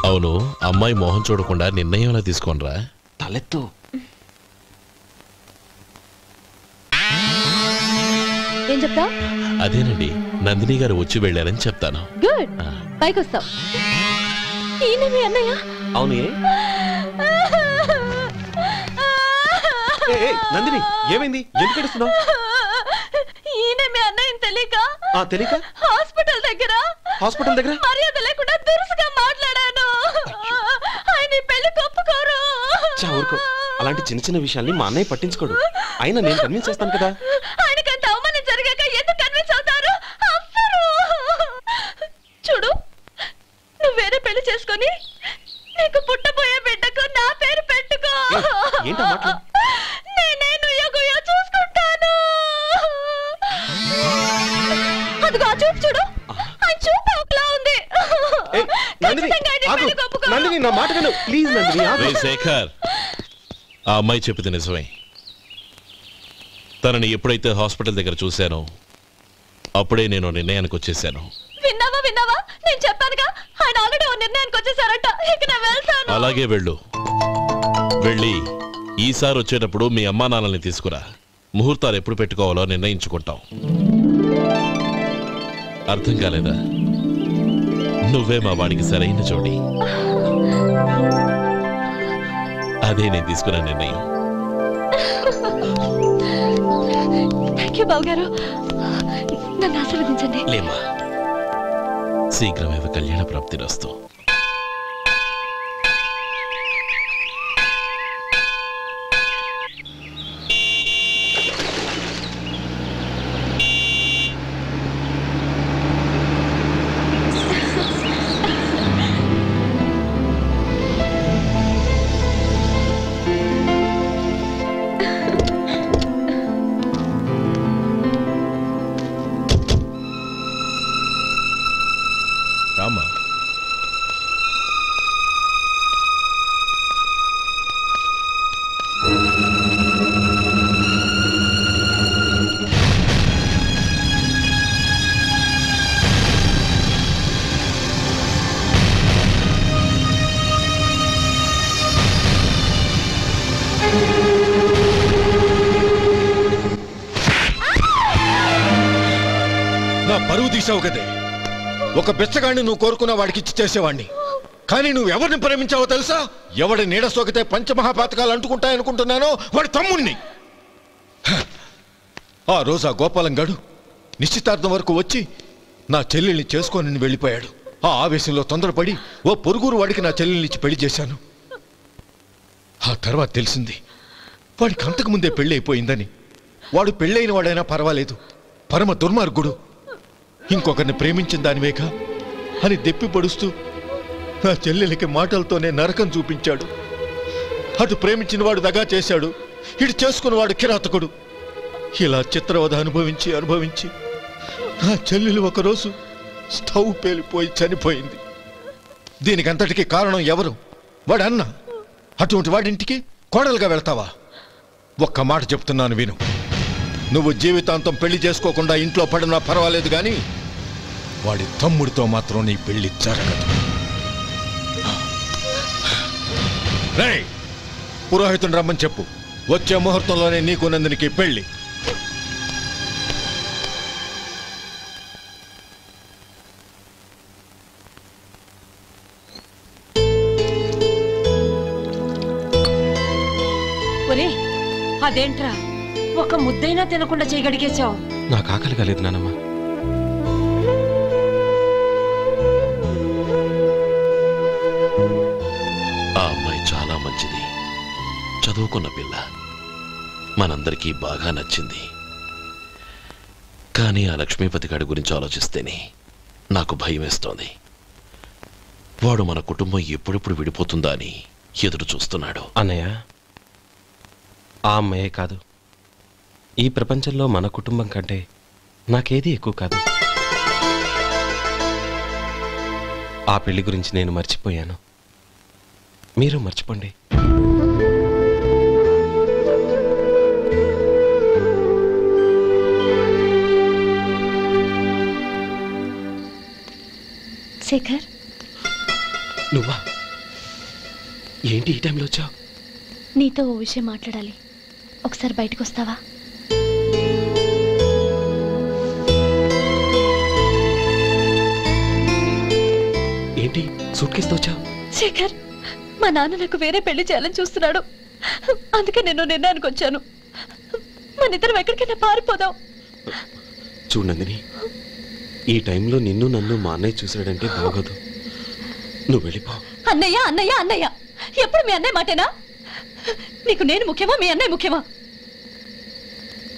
అవును, అమ్మాయి మోహం చూడకుండా నిర్ణయం ఎలా తీసుకోనరా? తలెత్తు. ఏం చెప్తా? అదేనండి, నందిని గారు వచ్చి వెళ్ళారని చెప్తాను. గుడ్, పైకొస్తావు. ఈయన మీ అన్నయ్య? అవును. నందిని, ఏమైంది? ఎందుకు ఏడుస్తున్నావు? ఈయన మీ అన్నయ్యని తెలియక తెలియక హాస్పిటల్ దగ్గర మర్యాద లేకుండా దురుసుగా మాట్లాడాను. ఆయన పెళ్లి ఒప్పుకోరు. ఊరుకో, అలాంటి చిన్న చిన్న విషయాల్ని మా అన్నయ్య పట్టించుకోడు. అయినా నేను కన్విన్స్ చేస్తాను కదా. ఆయనకంత అవమానం జరిగాక ఎందుకు కన్విన్స్ అవుతారు? చూడు, నువ్వు వేరే పెళ్లి చేసుకొని నీకు పుట్టబోయే బిడ్డకు నా పేరు పెట్టుకో. నేనే నుయ్యగుయ్య చూసుకుంటాను. అదిగో ఆ చూపు చూడు, ఆ చూపు ఒకలా ఉంది. నందిని, నా మాట విను ప్లీజ్. నందిని, శేఖర్, ఆ అమ్మాయి చెప్పింది నిజమే. తనని ఎప్పుడైతే హాస్పిటల్ దగ్గర చూశానో అప్పుడే నేను నిర్ణయానికి వచ్చేసాను. విన్నావా? నేను చెప్పానుగా, ఆయన ఆల్రెడీ ఓ నిర్ణయానికి వచ్చేసారట. ఇక నేను వెళ్తాను. అలాగే వెళ్ళి ఈసారి వచ్చేటప్పుడు మీ అమ్మా నాన్నల్ని తీసుకురా. ముహూర్తాలు ఎప్పుడు పెట్టుకోవాలో నిర్ణయించుకుంటాం. అర్థం కాలేదా? నువ్వే మా వాడికి సరైన జోడి. అదే నేను తీసుకున్న నిర్ణయం. థ్యాంక్ యూ బావగారు, నన్ను ఆశీర్వదించండి. లేమా, శీఘ్రమేవ కళ్యాణ ప్రాప్తిరస్తు. నా పరువు తీసావు కదే. ఒక బెచ్చగాడిని నువ్వు కోరుకున్న వాడికి ఇచ్చి చేసేవాడిని. కానీ నువ్వు ఎవరిని ప్రేమించావో తెలుసా? ఎవడి నీడ సోకితే పంచమహాపాతకాలు అంటుకుంటాయనుకుంటున్నానో వాడి తమ్ముణ్ణి. ఆ రోజు ఆ గోపాలం గడు నిశ్చితార్థం వరకు వచ్చి నా చెల్లెల్ని చేసుకొని వెళ్ళిపోయాడు. ఆ ఆవేశంలో తొందరపడి ఓ పొరుగురు వాడికి నా చెల్లెల్ని ఇచ్చి పెళ్లి చేశాను. ఆ తర్వాత తెలిసింది వాడికి అంతకుముందే పెళ్లి అయిపోయిందని. వాడు పెళ్ళైన వాడైనా పర్వాలేదు, పరమ దుర్మార్గుడు. ఇంకొకరిని ప్రేమించిన దానివేగా అని దెప్పి పొడుస్తూ నా చెల్లెలికి మాటలతోనే నరకం చూపించాడు. అటు ప్రేమించిన వాడు దగా చేశాడు, ఇటు చేసుకున్నవాడు కిరాతకుడు. ఇలా చిత్రవధ అనుభవించి నా చెల్లెలు ఒకరోజు స్టవ్ పేలిపోయి చనిపోయింది. దీనికంతటికీ కారణం ఎవరు? వాడు అన్న. అటువంటి వాడింటికి కోడలుగా వెళ్తావా? ఒక్క మాట చెప్తున్నాను విను. నువ్వు జీవితాంతం పెళ్లి చేసుకోకుండా ఇంట్లో పడినా పర్వాలేదు, కానీ వాడి తమ్ముడితో మాత్రం నీ పెళ్లి జరగదు. రేయ్, పురోహితుని రమ్మని చెప్పు. వచ్చే ముహూర్తంలోనే నీకు నందినికి పెళ్లి. ఒరే అదేంట్రా ఒక ముద్దైనా తినకుండా చేయగడిగేశావు? నాకు ఆకలి కాలేదు నానమ్మ. ఆ అమ్మాయి చాలా మంచిది, చదువుకున్న పిల్ల, మనందరికీ బాగా నచ్చింది. కానీ ఆ లక్ష్మీపతి గారి గురించి ఆలోచిస్తేనే నాకు భయం వేస్తోంది. వాడు మన కుటుంబం ఎప్పుడెప్పుడు విడిపోతుందా అని ఎదురు చూస్తున్నాడు. అన్నయ్య, ఆ అమ్మాయే కాదు, ఈ ప్రపంచంలో మన కుటుంబం కంటే నాకేది ఎక్కువ కాదు. ఆ పెళ్లి గురించి నేను మర్చిపోయాను, మీరు మర్చిపోండి. శేఖర్, నువ్వా? ఏంటి ఈ టైంలో వచ్చావు? నీతో ఓ విషయం మాట్లాడాలి. ఒకసారి బయటకు వస్తావా? ఏంటి సూట్ కేసుతో వచ్చావు? శేఖర్, మా నాన్న నాకు వేరే పెళ్లి చేయాలని చూస్తున్నాడు. అందుకే నేను నిర్ణయానికి వచ్చాను. మన ఇద్దరం ఎక్కడికైనా పారిపోదాం. చూడు నందిని, ఈ టైంలో నిన్ను నన్ను మా అన్నయ్య చూసాడంటే బాగోదు. నువ్వు వెళ్ళిపో. అన్నయ్య అన్నయ్య అన్నయ్య, ఎప్పుడు మీ అన్నయ్య మాటేనా? నీకు నేను ముఖ్యమా, మీ అన్నయ్య ముఖ్యమా?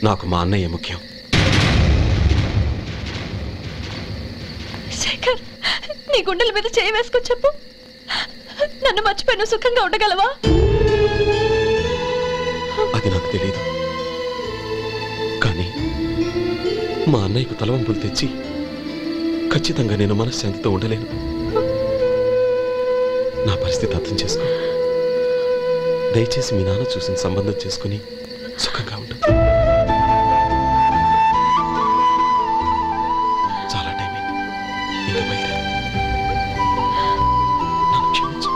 నాకు మా అన్నయ్య ముఖ్యం. శేఖర్, నీ గుండెల మీద చేయి వేసుకొని చెప్పు, నన్ను మర్చిపోయిన సుఖంగా ఉండగలవా? అది నాకు తెలియదు, కానీ మా అన్నయ్యకు తలవంపులు తెచ్చి ఖచ్చితంగా నేను మనశ్శాంతితో ఉండలేను. నా పరిస్థితి అర్థం చేసుకో. దయచేసి మీ నాన్న చూసిన సంబంధం చేసుకుని సుఖంగా ఉండు. చాలా టైం అయింది, ఇంకా బయలుదేరు. నన్ను క్షమించు.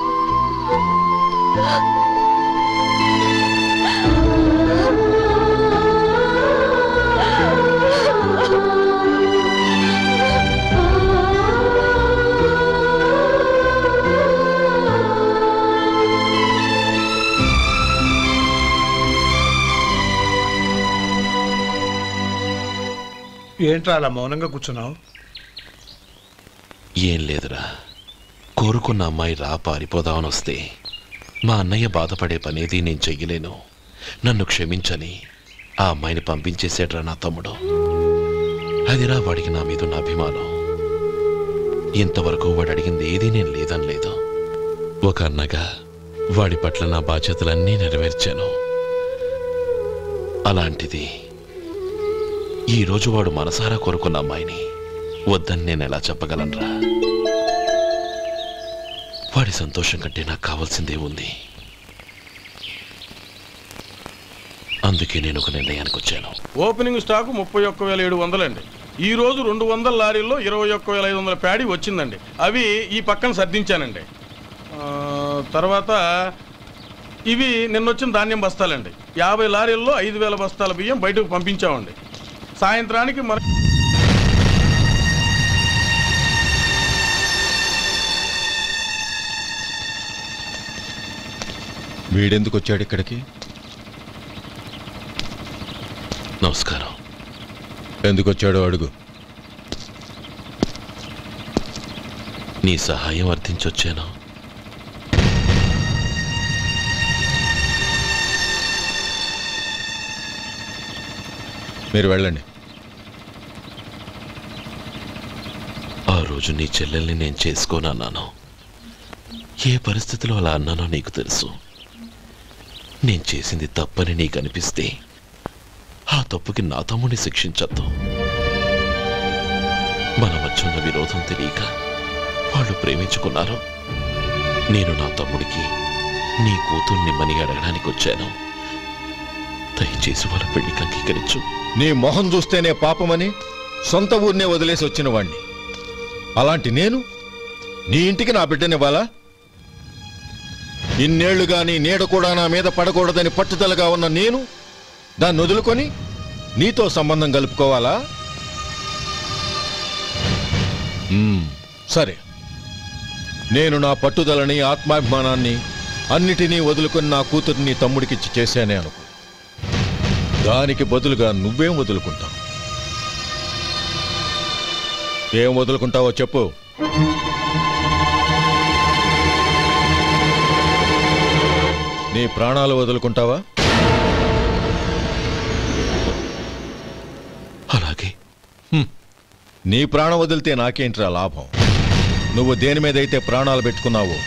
ఏంట్రా అలా మౌనంగా కూర్చున్నావు? ఏం లేదురా, కోరుకున్న అమ్మాయి రా పారిపోదామని వస్తే మా అన్నయ్య బాధపడే పనేది నేను చెయ్యలేను, నన్ను క్షమించని ఆ అమ్మాయిని పంపించేసేట్రా నా తమ్ముడు. అదిరా వాడికి నా మీద ఉన్న అభిమానం. ఇంతవరకు వాడు అడిగింది ఏదీ నేను లేదని లేదు. ఒక అన్నగా వాడి పట్ల నా బాధ్యతలన్నీ నెరవేర్చాను. అలాంటిది ఈరోజు వాడు మనసారా కోరుకున్న అమ్మాయిని వద్దని నేను ఎలా చెప్పగలనరా? వాడి సంతోషం కంటే నాకు కావాల్సిందే ఉంది. అందుకే నేను ఒక నిర్ణయానికి వచ్చాను. ఓపెనింగ్ స్టాకు 31,700 అండి. ఈ రోజు 200 లారీల్లో 21,500 ప్యాడీ వచ్చిందండి. అవి ఈ పక్కన సర్దించానండి. తర్వాత ఇవి నిన్నొచ్చిన ధాన్యం బస్తాలండి. 50 లారీల్లో 5,000 బస్తాల బియ్యం బయటకు పంపించామండి. సాయంత్రానికి మన వీడెందుకు వచ్చాడు ఇక్కడికి? నమస్కారం. ఎందుకు వచ్చాడో అడుగు. నీ సహాయం అర్థించొచ్చాను. మీరు వెళ్ళండి. ఆ రోజు నీ చెల్లెల్ని నేను చేసుకోనన్నాను. ఏ పరిస్థితిలో అలా అన్నానో నీకు తెలుసు. నేను చేసింది తప్పని నీకు అనిపిస్తే ఆ తప్పుకి నా తమ్ముడిని శిక్షించద్దు. మన మధ్య ఉన్న విరోధం తెలియక వాళ్ళు ప్రేమించుకున్నారు. నేను నా తమ్ముడికి నీ కూతుర్ని మని అడగడానికి వచ్చాను. దయచేసి వాళ్ళ పెళ్లికి అంగీకరించు. నీ మొహం చూస్తేనే పాపమని సొంత ఊరినే వదిలేసి వచ్చిన వాణ్ణి. అలాంటి నేను నీ ఇంటికి నా బిడ్డనివ్వాలా? ఇన్నేళ్లుగా నీ నీడ కూడా నా మీద పడకూడదని పట్టుదలగా ఉన్న నేను దాన్ని వదులుకొని నీతో సంబంధం కలుపుకోవాలా? సరే, నేను నా పట్టుదలని ఆత్మాభిమానాన్ని అన్నిటినీ వదులుకొని నా కూతుర్ని తమ్ముడికిచ్చి చేశానే అనుకో. దానికి బదులుగా నువ్వేం వదులుకుంటావు? ఏం వదులుకుంటావో చెప్పు. నీ ప్రాణాలు వదులుకుంటావా? అలాగే. నీ ప్రాణం వదిలితే నాకేంట్రా లాభం? నువ్వు దేని మీదైతే ప్రాణాలు పెట్టుకున్నావో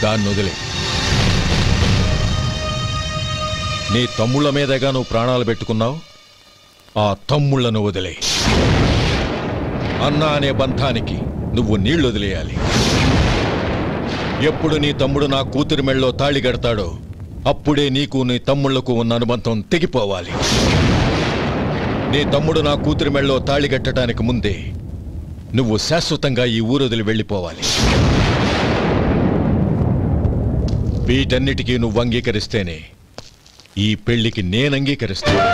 దాన్ని వదిలే. నీ తమ్ముళ్ళ మీదగా నువ్వు ప్రాణాలు పెట్టుకున్నావు, ఆ తమ్ముళ్లను వదిలే. అన్న అనే బంధానికి నువ్వు నీళ్లు వదిలేయాలి. ఎప్పుడు నీ తమ్ముడు నా కూతురి మెళ్ళలో తాళి కడతాడో అప్పుడే నీకు నీ తమ్ముళ్లకు ఉన్న అనుబంధం తెగిపోవాలి. నీ తమ్ముడు నా కూతురి మెళ్ళలో తాళి కట్టడానికి ముందే నువ్వు శాశ్వతంగా ఈ ఊరొదిలి వెళ్ళిపోవాలి. వీటన్నిటికీ నువ్వు అంగీకరిస్తేనే ఈ పెళ్లికి నేను అంగీకరిస్తాను.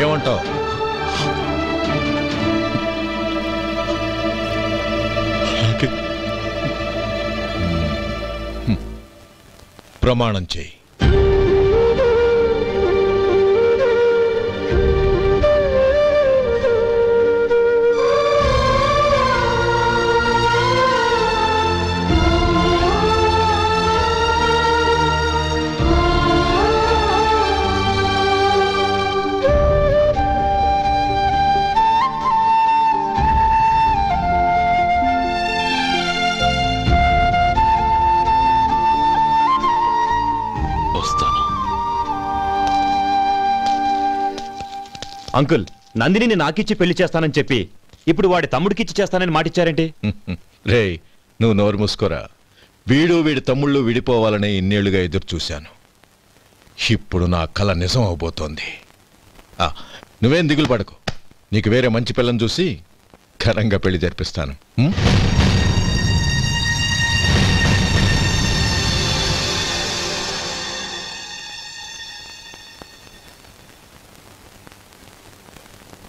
ఏమంటావు? ప్రమాణం చేయి. అంకుల్, నందిని నాకిచ్చి పెళ్లి చేస్తానని చెప్పి ఇప్పుడు వాడి తమ్ముడికిచ్చి చేస్తానని మాటిచ్చారేంటి? రే, నువ్వు నోరు మూసుకోరా. వీడి తమ్ముళ్ళు విడిపోవాలని ఇన్నేళ్లుగా ఎదురు చూశాను. ఇప్పుడు నా కల నిజం అవబోతోంది. నువ్వేం దిగులు పడకు. నీకు వేరే మంచి పిల్లని చూసి ఘనంగా పెళ్లి జరిపిస్తాను.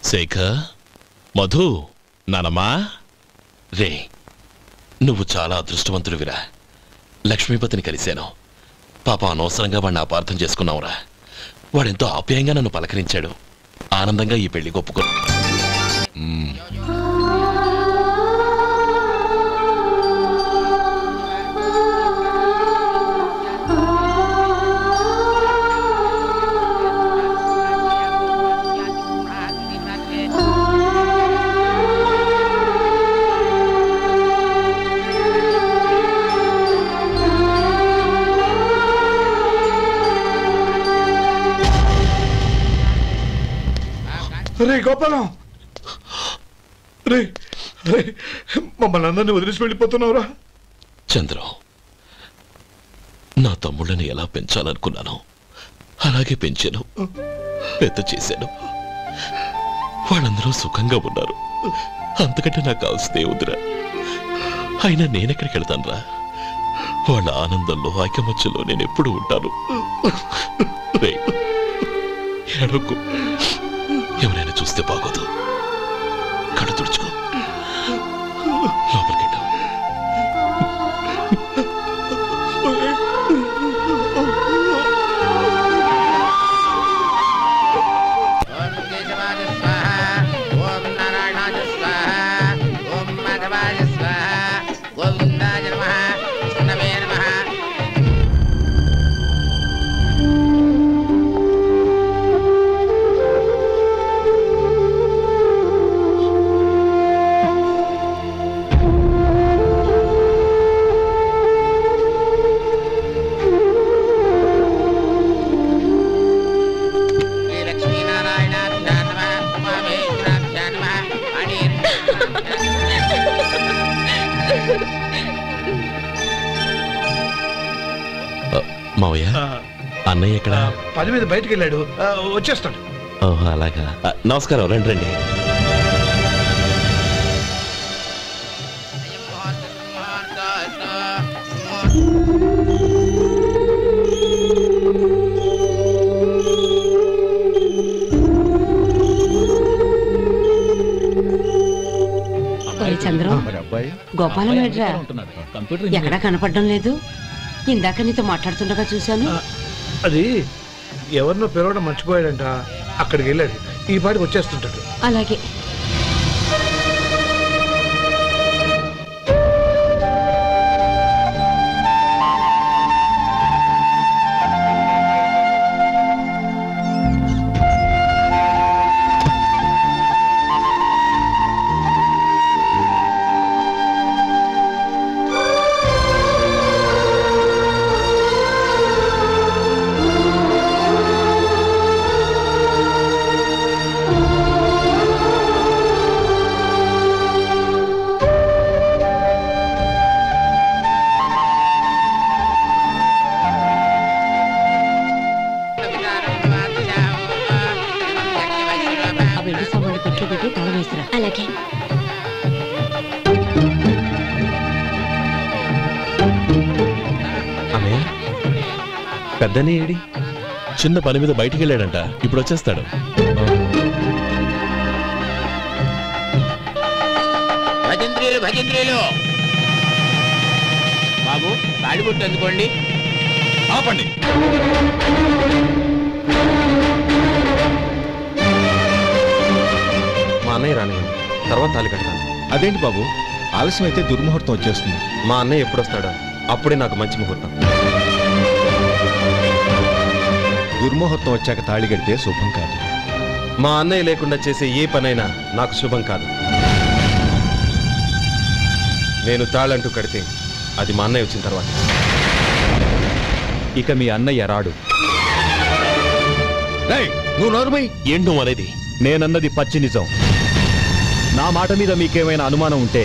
శేఖర్, మధు, నానమ్మా, రే, నువ్వు చాలా అదృష్టవంతుడివిరా. లక్ష్మీపతిని కలిశాను. పాప అనవసరంగా వాడిని అపార్థం చేసుకున్నావురా. వాడెంతో ఆప్యాయంగా నన్ను పలకరించాడు. ఆనందంగా ఈ పెళ్లి ఒప్పుకో. రే గోపాలం, రే రే, మమ్మల్ని అందరినీ వదిలేసి వెళ్ళిపోతున్నావురా? చంద్రం, నా తమ్ముళ్ళని ఎలా పెంచాలనుకున్నాను అలాగే పెంచాను, పెద్ద చేశాను. వాళ్ళందరూ సుఖంగా ఉన్నారు. అంతకంటే నాకు కావాల్సిందే వద్దురా. అయినా నేనెక్కడికి వెళ్తానురా? వాళ్ళ ఆనందంలో ఐకమత్యంలో నేను ఎప్పుడు ఉంటాను. ఏడొక్కు, ఎవరైనా చూస్తే బాగోదు. కళ్ళు తుడుచుకో, లోపలికి మావయ్య అన్నయ్య ఎక్కడ? పని మీద బయటికి వెళ్ళాడు, వచ్చేస్తాడు. ఓహో అలాగా. నమస్కారం, రండి రండి. చంద్రం, గోపాలం ఎడ్రా ఎక్కడా కనపడడం లేదు. ఇందాక నీతో మాట్లాడుతుండగా చూశాను. అది ఎవరినో పిలవడం మర్చిపోయాడంట, అక్కడికి వెళ్ళాడు. ఈ పాటికి వచ్చేస్తుంటాడు. అలాగే. అలాగే. అన్నయ్య, పెద్దనే ఏడి? చిన్న పని మీద బయటికి వెళ్ళాడంట, ఇప్పుడు వచ్చేస్తాడు. భజంత్రీలు భజంత్రీలు బాబు, తాడిబొట్టు అందుకోండి. ఆపండి. మా అన్నయ్య రానివ్వండి, తర్వాత తాళి కడతాను. అదేంటి బాబు, ఆలస్యం అయితే దుర్ముహూర్తం వచ్చేస్తుంది. మా అన్నయ్య ఎప్పుడు వస్తాడో అప్పుడే నాకు మంచి ముహూర్తం. దుర్ముహూర్తం వచ్చాక తాళి కడితే శుభం కాదు. మా అన్నయ్య లేకుండా చేసే ఏ పనైనా నాకు శుభం కాదు. నేను తాళంటూ కడితే అది మా అన్నయ్య వచ్చిన తర్వాత. ఇక మీ అన్నయ్య రాడు. నువ్వు నోరుమై. ఏంటో అనేది? నేనన్నది పచ్చి నిజం. నా మాట మీద మీకేమైనా అనుమానం ఉంటే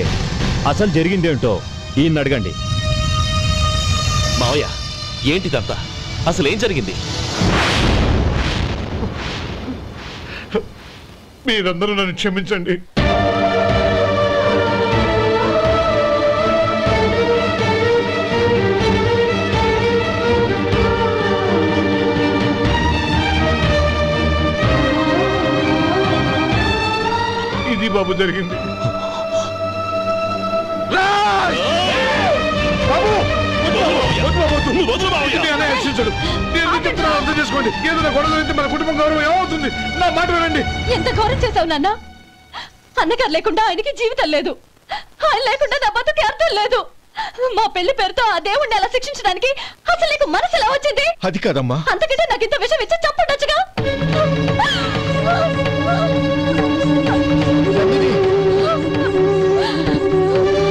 అసలు జరిగిందేంటో ఈయన్ని అడగండి. మావయ్య, ఏంటిదంతా? అసలు ఏం జరిగింది? మీరందరూ నన్ను క్షమించండి. ఇది బాబు జరిగింది. అర్థం చేసుకోండి. ఏదైనా గొడవ జరిగితే మన కుటుంబం గౌరవం ఏమవుతుంది? నా మాట వినండి. ఎంత గౌరవం చేశావు నాన్న? అన్నగారు లేకుండా ఆయనకి జీవితం లేదు, ఆయన లేకుండా నా బతుకి అర్థం లేదు. మా పెళ్లి పేరుతో ఆ దేవుణ్ణి ఎలా శిక్షించడానికి అసలు నీకు మనసు ఎలా వచ్చింది? అది కాదమ్మా. అంతకంటే నాకు ఇంత విషయం ఇచ్చి చంపడొచ్చుగా.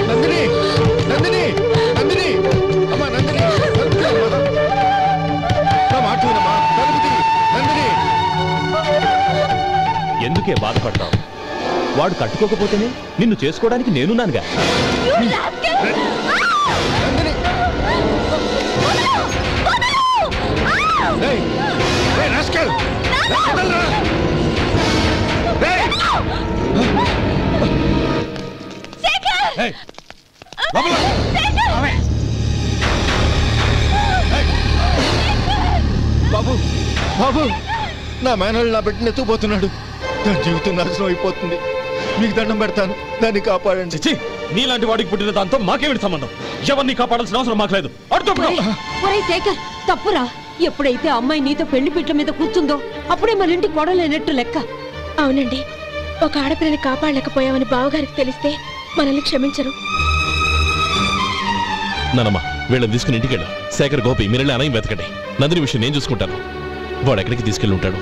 నందిని, నందిని, నందిని, అమ్మా నందిని, నా మాట వినమ్మా. నందిని, ఎందుకే బాధపడతావు? వాడు కట్టుకోకపోతేనే నిన్ను చేసుకోవడానికి నేనున్నానుగా. బాబు, బాబు, నా మేనల్ని నా బిడ్డను ఎత్తుకుపోతున్నాడు. నా జీవితం నాశనం అయిపోతుంది. మీకు దండం పెడతాను, దాన్ని కాపాడండి. నీలాంటి వాడికి పుట్టిన దాంతో మాకేమిటి సంబంధం? ఎవరిని కాపాడాల్సిన అవసరం మాకు లేదు. ఒరేయ్ శేఖర్, తప్పురా. ఎప్పుడైతే అమ్మాయి నీతో పెళ్లి పీటల మీద కూర్చుందో అప్పుడే మన ఇంటి కొడలేనట్టు లెక్క. అవునండి, ఒక ఆడపిల్లని కాపాడలేకపోయామని బావగారికి తెలిస్తే మనల్ని క్షమించరు. నానమ్మ, వీళ్ళని తీసుకుని ఇంటికి వెళ్ళు. శేఖర్, గోపి, మీరెళ్ళి అన్నయ్య వెతకండి. నందిని విషయం నేను చూసుకుంటాను. వాడు ఎక్కడికి తీసుకెళ్ళి ఉంటాడు?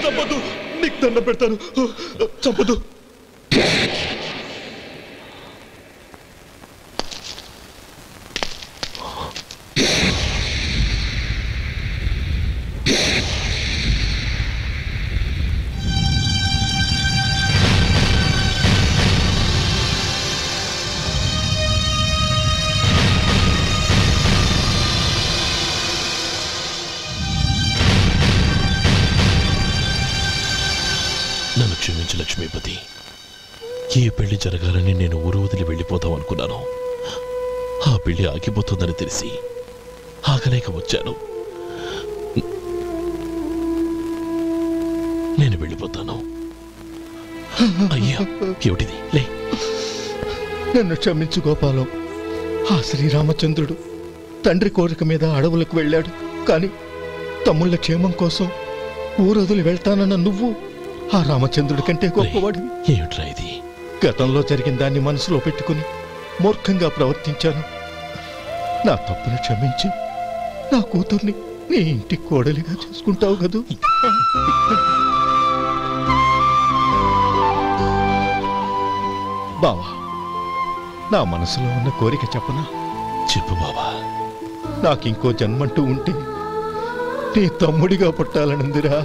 చంపదు, నీకు దండ పెడతాను, చంపదు. నన్ను క్షమించు లక్ష్మీపతి. ఈ పెళ్లి జరగాలని నేను ఊరు వదిలి వెళ్ళిపోతాం అనుకున్నాను. ఆ పెళ్లి ఆగిపోతుందని తెలిసి ఆగలేక వచ్చాను. నేను వెళ్ళిపోతాను. అయ్యా, ఏమిటిది? లే, నన్ను క్షమించు గోపాలం. ఆ శ్రీరామచంద్రుడు తండ్రి కోరిక మీద అడవులకు వెళ్ళాడు. కానీ తమ్ముళ్ళ క్షేమం కోసం ఊరొదిలి వెళ్తానన్న నువ్వు ఆ రామచంద్రుడి కంటే గొప్పవాడివి. ఏమిట్రా ఇది? గతంలో జరిగిన దాన్ని మనసులో పెట్టుకుని మూర్ఖంగా ప్రవర్తించాను. నా తప్పును క్షమించి నా కూతుర్ని నీ ఇంటి కోడలిగా చేసుకుంటావు కదూ. బావా, నా మనసులో ఉన్న కోరిక చెప్పనా? చెప్పు బావా. నాకింకో జన్మంటూ ఉంటే నీ తమ్ముడిగా పుట్టాలనుందిరా.